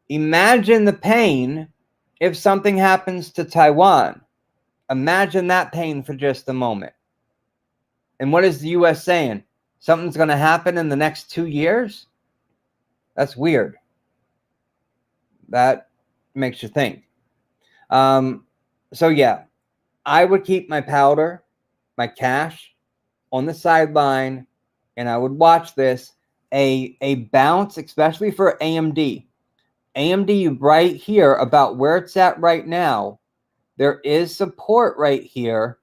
Imagine the pain if something happens to Taiwan. Imagine that pain for just a moment. And what is the U.S. saying? Something's going to happen in the next 2 years? That's weird. That makes you think. So yeah, I would keep my powder, my cash on the sideline, and I would watch this. A bounce, especially for AMD. AMD right here, about where it's at right now, there is support right here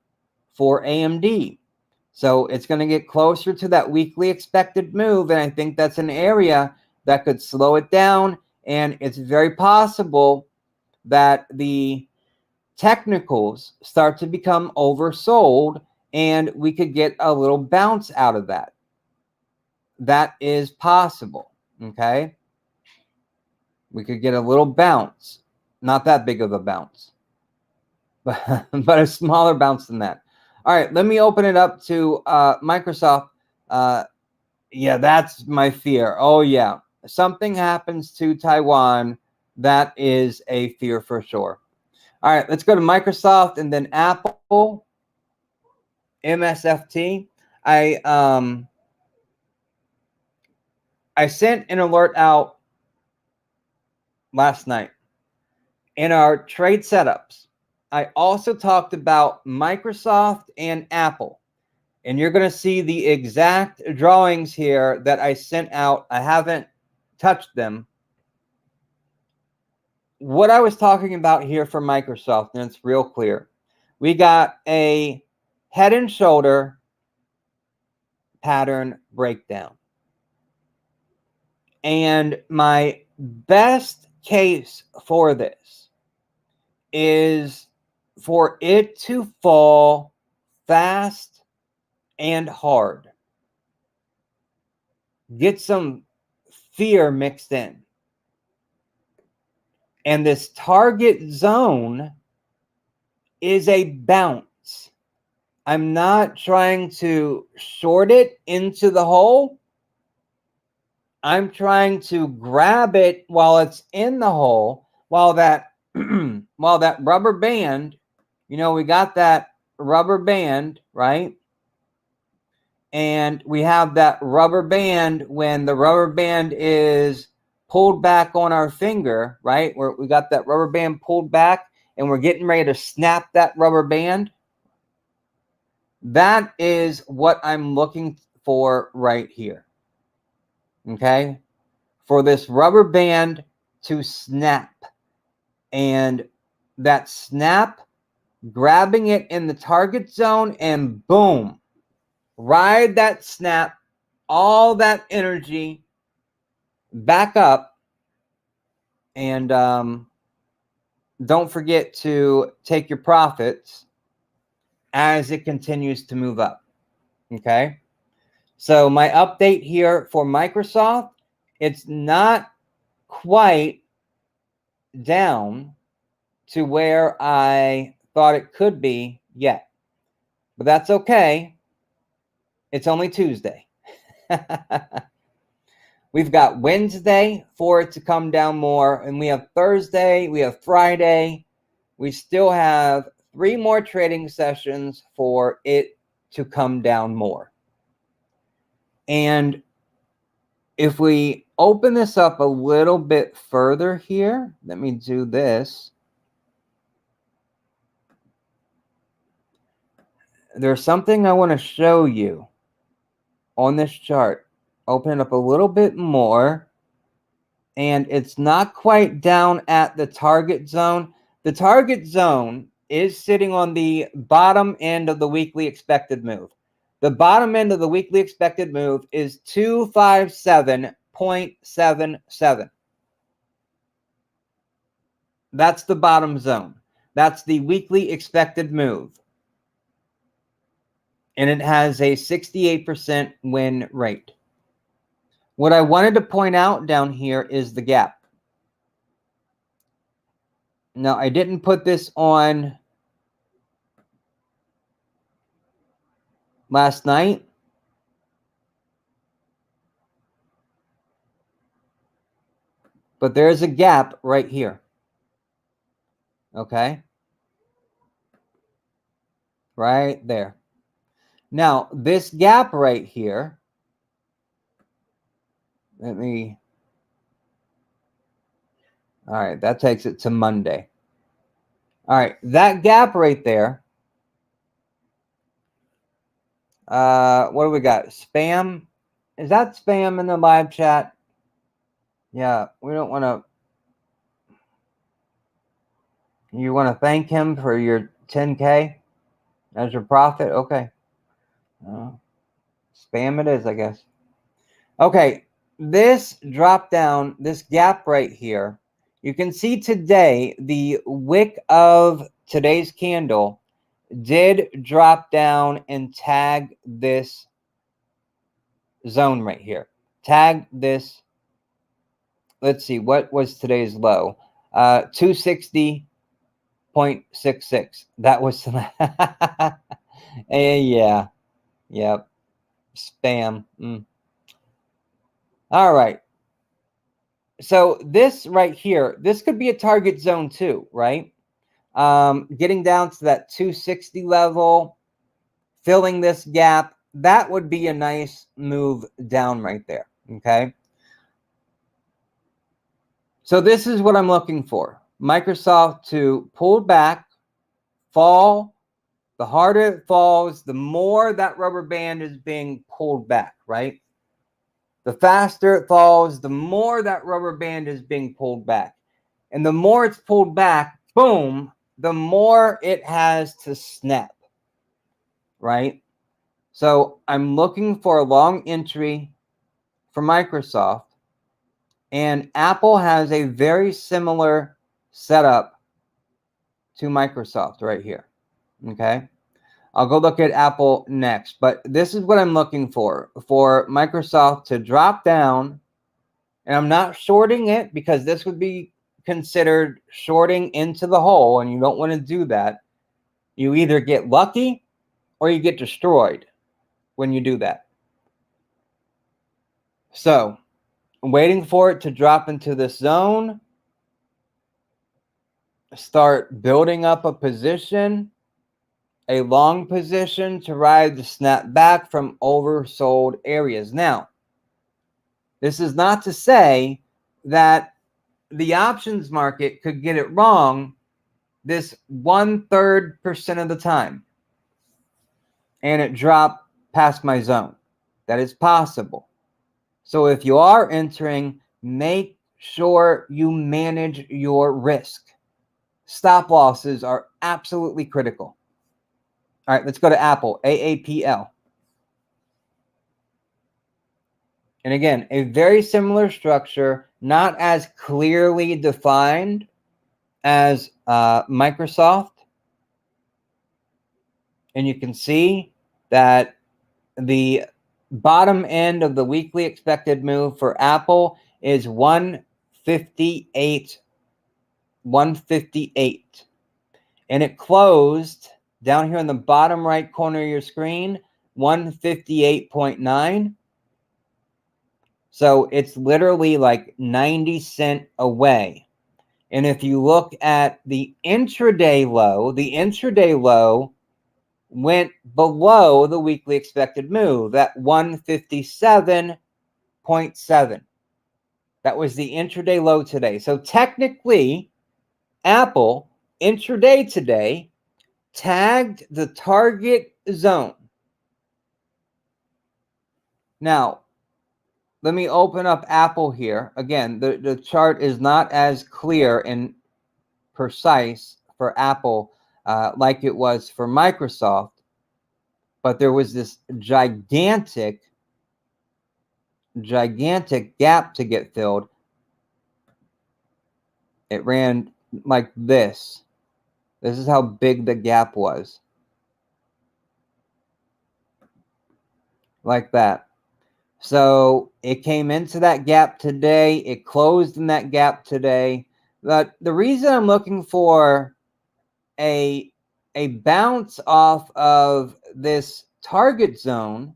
for AMD. So it's going to get closer to that weekly expected move, and I think that's an area that could slow it down, and it's very possible that the technicals start to become oversold, and we could get a little bounce out of that. That is possible, okay? We could get a little bounce, not that big of a bounce, but a smaller bounce than that. All right, let me open it up to Microsoft. Yeah, that's my fear. Oh, yeah. Something happens to Taiwan, that is a fear for sure. All right, let's go to Microsoft and then Apple, MSFT. I sent an alert out last night in our trade setups. I also talked about Microsoft and Apple. And you're going to see the exact drawings here that I sent out. I haven't touched them. What I was talking about here for Microsoft, and it's real clear. We got a head and shoulder pattern breakdown. And my best case for this is for it to fall fast and hard. Get some fear mixed in. And this target zone is a bounce. I'm not trying to short it into the hole. I'm trying to grab it while it's in the hole, while that while that rubber band, we got that rubber band, right? And we have that rubber band when the rubber band is pulled back on our finger, right? Where we got that rubber band pulled back and we're getting ready to snap that rubber band. That is what I'm looking for right here. Okay? For this rubber band to snap. And that snap, grabbing it in the target zone, and boom, ride that snap, all that energy back up, and don't forget to take your profits as it continues to move up. Okay, so my update here for Microsoft, it's not quite down to where I thought it could be yet, but that's okay. It's only Tuesday. We've got Wednesday for it to come down more, and we have Thursday, we have Friday. We still have 3 more trading sessions for it to come down more. And if we open this up a little bit further here, let me do this. There's something I want to show you on this chart. Open it up a little bit more, and it's not quite down at the target zone. The target zone is sitting on the bottom end of the weekly expected move. The bottom end of the weekly expected move is 257.77. That's the bottom zone. That's the weekly expected move. And it has a 68% win rate. What I wanted to point out down here is the gap. Now, I didn't put this on last night. But there's a gap right here. Okay? Right there. Now, this gap right here, all right, that takes it to Monday. All right, that gap right there, what do we got? Spam? Is that spam in the live chat? Yeah, we don't want to. You want to thank him for your 10K as your profit? Okay. Spam it is, I guess. Okay, this drop down, this gap right here, you can see today the wick of today's candle did drop down and tag this zone right here. Tag this. Let's see, what was today's low? 260.66. That was yeah. Yep. Spam. All right. So this right here, this could be a target zone too, right? Getting down to that 260 level, filling this gap, that would be a nice move down right there, okay? So this is what I'm looking for. Microsoft to pull back, fall. The harder it falls, the more that rubber band is being pulled back, right? The faster it falls, the more that rubber band is being pulled back. And the more it's pulled back, boom, the more it has to snap, right? So I'm looking for a long entry for Microsoft. And Apple has a very similar setup to Microsoft right here, okay? I'll go look at Apple next, but this is what I'm looking for Microsoft to drop down, and I'm not shorting it because this would be considered shorting into the hole, and you don't want to do that. You either get lucky or you get destroyed when you do that. So, I'm waiting for it to drop into this zone, start building up a position, a long position to ride the snap back from oversold areas. Now, this is not to say that the options market could get it wrong this 1/3% of the time and it drop past my zone. That is possible. So if you are entering, make sure you manage your risk. Stop losses are absolutely critical. All right, let's go to Apple, AAPL. And again, a very similar structure, not as clearly defined as Microsoft. And you can see that the bottom end of the weekly expected move for Apple is 158. And it closed down here in the bottom right corner of your screen, 158.9. So it's literally like 90 cents away. And if you look at the intraday low went below the weekly expected move at 157.66. 1.7. That was the intraday low today. So technically, Apple intraday today tagged the target zone. Now, let me open up Apple here. Again, the chart is not as clear and precise for Apple like it was for Microsoft, but there was this gigantic gap to get filled. It ran like this. This is how big the gap was. Like that. So it came into that gap today. It closed in that gap today. But the reason I'm looking for a bounce off of this target zone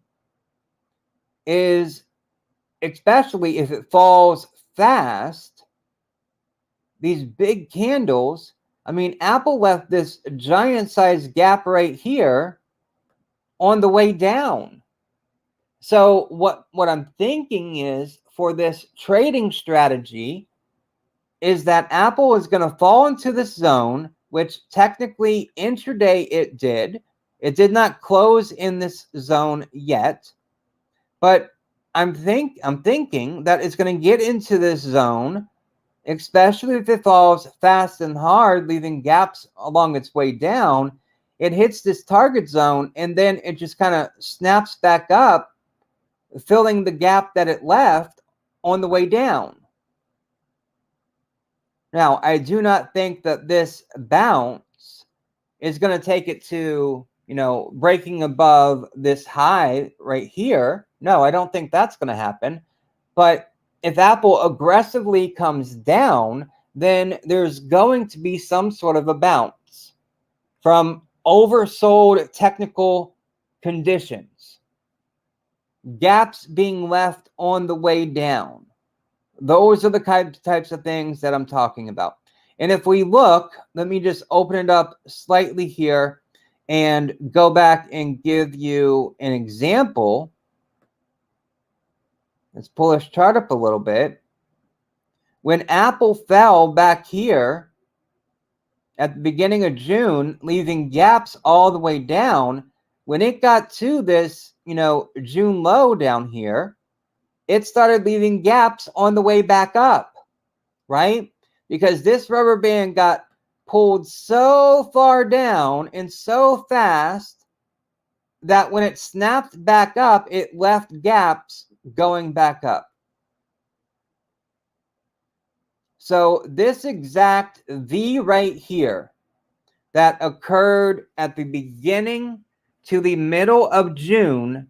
is, especially if it falls fast, these big candles. I mean, Apple left this giant sized gap right here on the way down. So what I'm thinking is, for this trading strategy, is that Apple is going to fall into this zone, which technically intraday it did. It did not close in this zone yet, but I'm thinking that it's going to get into this zone, especially if it falls fast and hard, leaving gaps along its way down. It hits this target zone, and then it just kind of snaps back up, filling the gap that it left on the way down. Now, I do not think that this bounce is going to take it to, breaking above this high right here. No, I don't think that's going to happen. But if Apple aggressively comes down, then there's going to be some sort of a bounce from oversold technical conditions, gaps being left on the way down. Those are the types of things that I'm talking about. And if we look, let me just open it up slightly here and go back and give you an example. Let's pull this chart up a little bit. When Apple fell back here at the beginning of June, leaving gaps all the way down, when it got to this, June low down here, it started leaving gaps on the way back up, right? Because this rubber band got pulled so far down and so fast that when it snapped back up, it left gaps going back up. So this exact V right here that occurred at the beginning to the middle of June,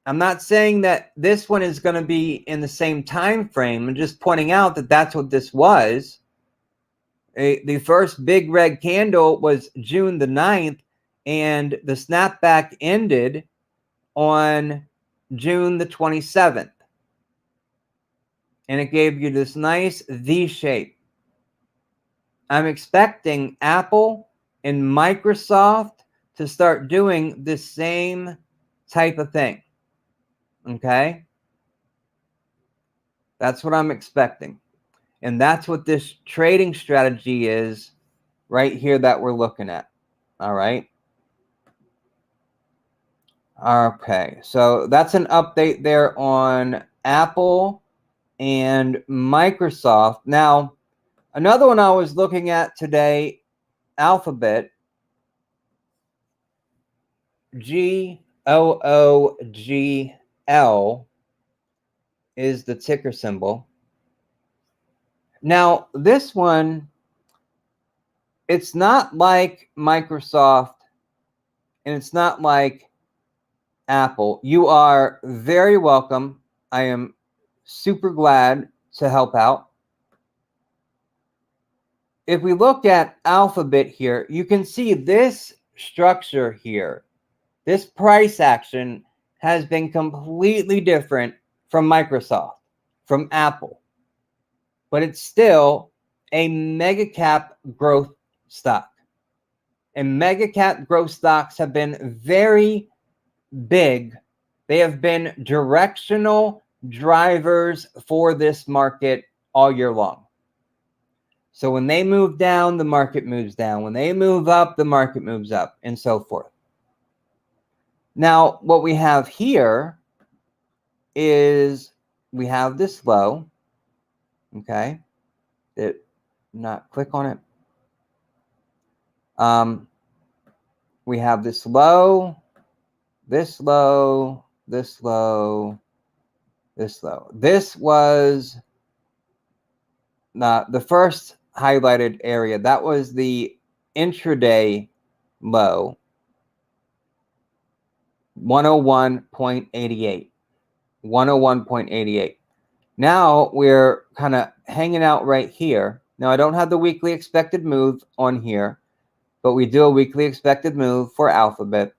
I'm not saying that this one is going to be in the same time frame. I'm just pointing out that that's what this was. The first big red candle was June the 9th, and the snapback ended on June the 27th. And it gave you this nice V shape. I'm expecting Apple and Microsoft to start doing the same type of thing. Okay? That's what I'm expecting. And that's what this trading strategy is right here that we're looking at. All right? Okay. So that's an update there on Apple and Microsoft. Now, another one I was looking at today, Alphabet, GOOGL is the ticker symbol. Now, this one, it's not like Microsoft and it's not like Apple. You are very welcome. I am super glad to help out. If we look at Alphabet here, you can see this structure here. This price action has been completely different from Microsoft, from Apple, but it's still a mega cap growth stock. And mega cap growth stocks have been very big They have been directional drivers for this market all year long. So when they move down, the market moves down. When they move up, the market moves up, and so forth. Now, what we have here is we have this low, okay? Not click on it. We have this low, this low, this low, this low. This was the first highlighted area. That was the intraday low, 101.88. 101.88. Now we're kind of hanging out right here. Now I don't have the weekly expected move on here, but we do a weekly expected move for Alphabet.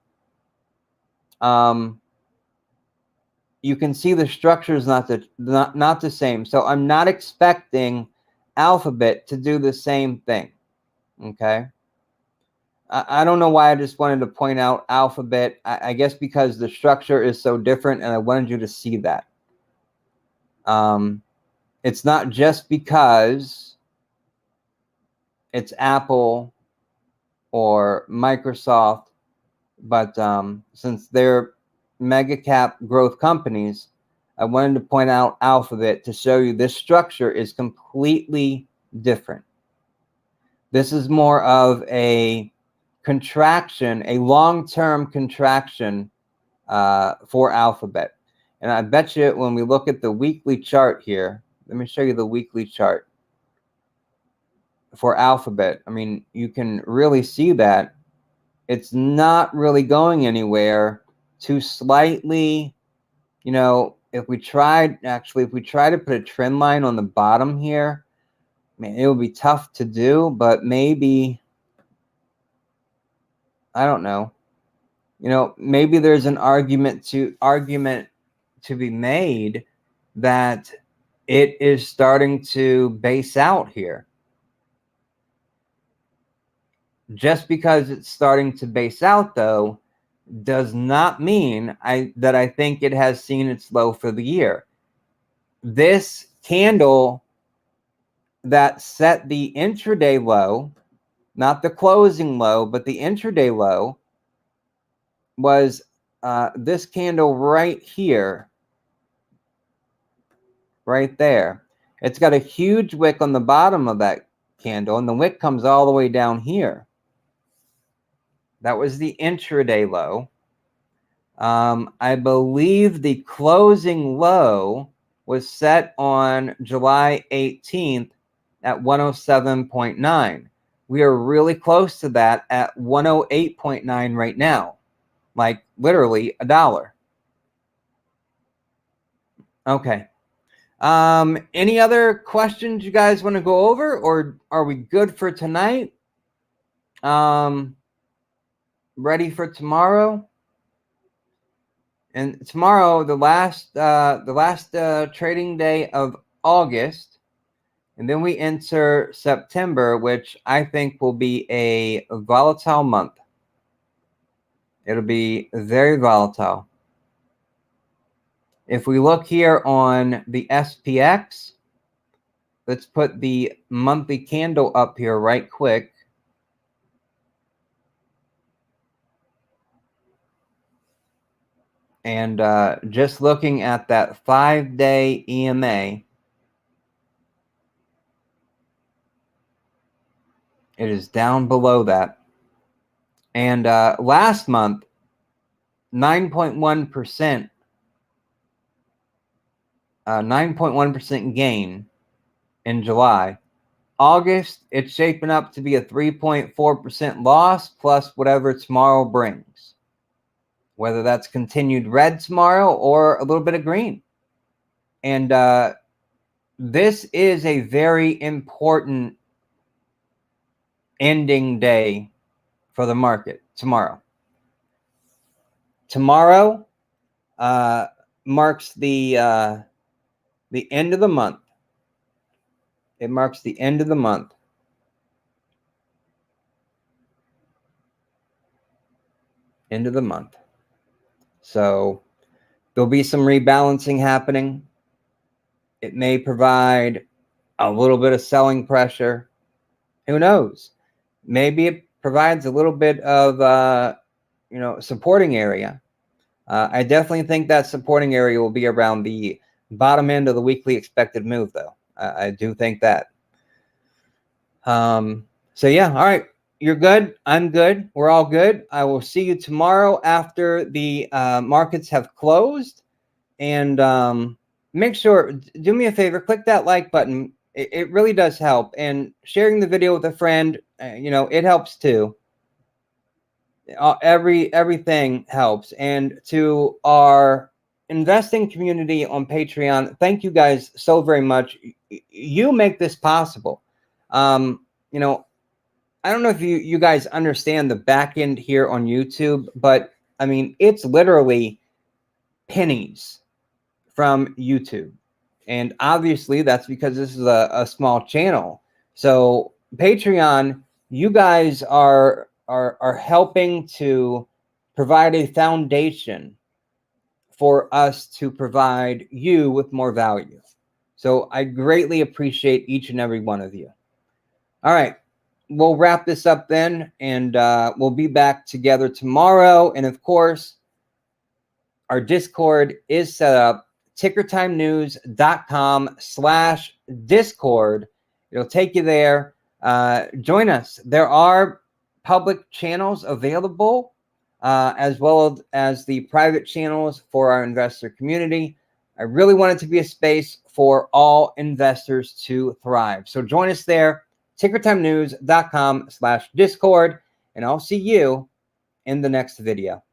You can see the structure is not the same. So I'm not expecting Alphabet to do the same thing. Okay. I don't know why I just wanted to point out Alphabet. I guess because the structure is so different, and I wanted you to see that. It's not just because it's Apple or Microsoft, but since they're mega cap growth companies, I wanted to point out Alphabet to show you this structure is completely different. This is more of a contraction, a long-term contraction for Alphabet. And I bet you when we look at the weekly chart here, let me show you the weekly chart for Alphabet. I mean, you can really see that it's not really going anywhere. To slightly, if we tried to put a trend line on the bottom here, man, it would be tough to do, but maybe, I don't know. Maybe there's an argument to be made that it is starting to base out here. Just because it's starting to base out, though, does not mean that I think it has seen its low for the year. This candle that set the intraday low, not the closing low, but the intraday low, was this candle right here, right there. It's got a huge wick on the bottom of that candle, and the wick comes all the way down here. That was the intraday low. I believe the closing low was set on July 18th at 107.9. We are really close to that at 108.9 right now, like literally $1. Okay. Any other questions you guys want to go over, or are we good for tonight? Ready for tomorrow? And tomorrow, the last trading day of August, and then we enter September, which I think will be a volatile month. It'll be very volatile. If we look here on the SPX, let's put the monthly candle up here right quick. And just looking at that 5-day EMA, it is down below that. And last month, 9.1%, 9.1% gain in July. August, it's shaping up to be a 3.4% loss plus whatever tomorrow brings. Whether that's continued red tomorrow or a little bit of green. And this is a very important ending day for the market tomorrow. Tomorrow marks the end of the month. It marks the end of the month. End of the month. So There'll be some rebalancing happening. It may provide a little bit of selling pressure. Who knows? Maybe it provides a little bit of supporting area. I definitely think that supporting area will be around the bottom end of the weekly expected move, though. I do think that. So yeah, all right. You're good. I'm good. We're all good. I will see you tomorrow after the markets have closed. And make sure, do me a favor, click that like button. It really does help. And sharing the video with a friend, it helps too. Everything helps. And to our investing community on Patreon, thank you guys so very much. You make this possible. I don't know if you guys understand the back end here on YouTube, but I mean, it's literally pennies from YouTube. And obviously that's because this is a small channel. So Patreon, you guys are helping to provide a foundation for us to provide you with more value. So I greatly appreciate each and every one of you. All right. We'll wrap this up then, and we'll be back together tomorrow. And of course, our Discord is set up, tickertimenews.com/Discord. It'll take you there. Join us. There are public channels available, as well as the private channels for our investor community. I really want it to be a space for all investors to thrive. So join us there. tickertimenews.com/Discord, and I'll see you in the next video.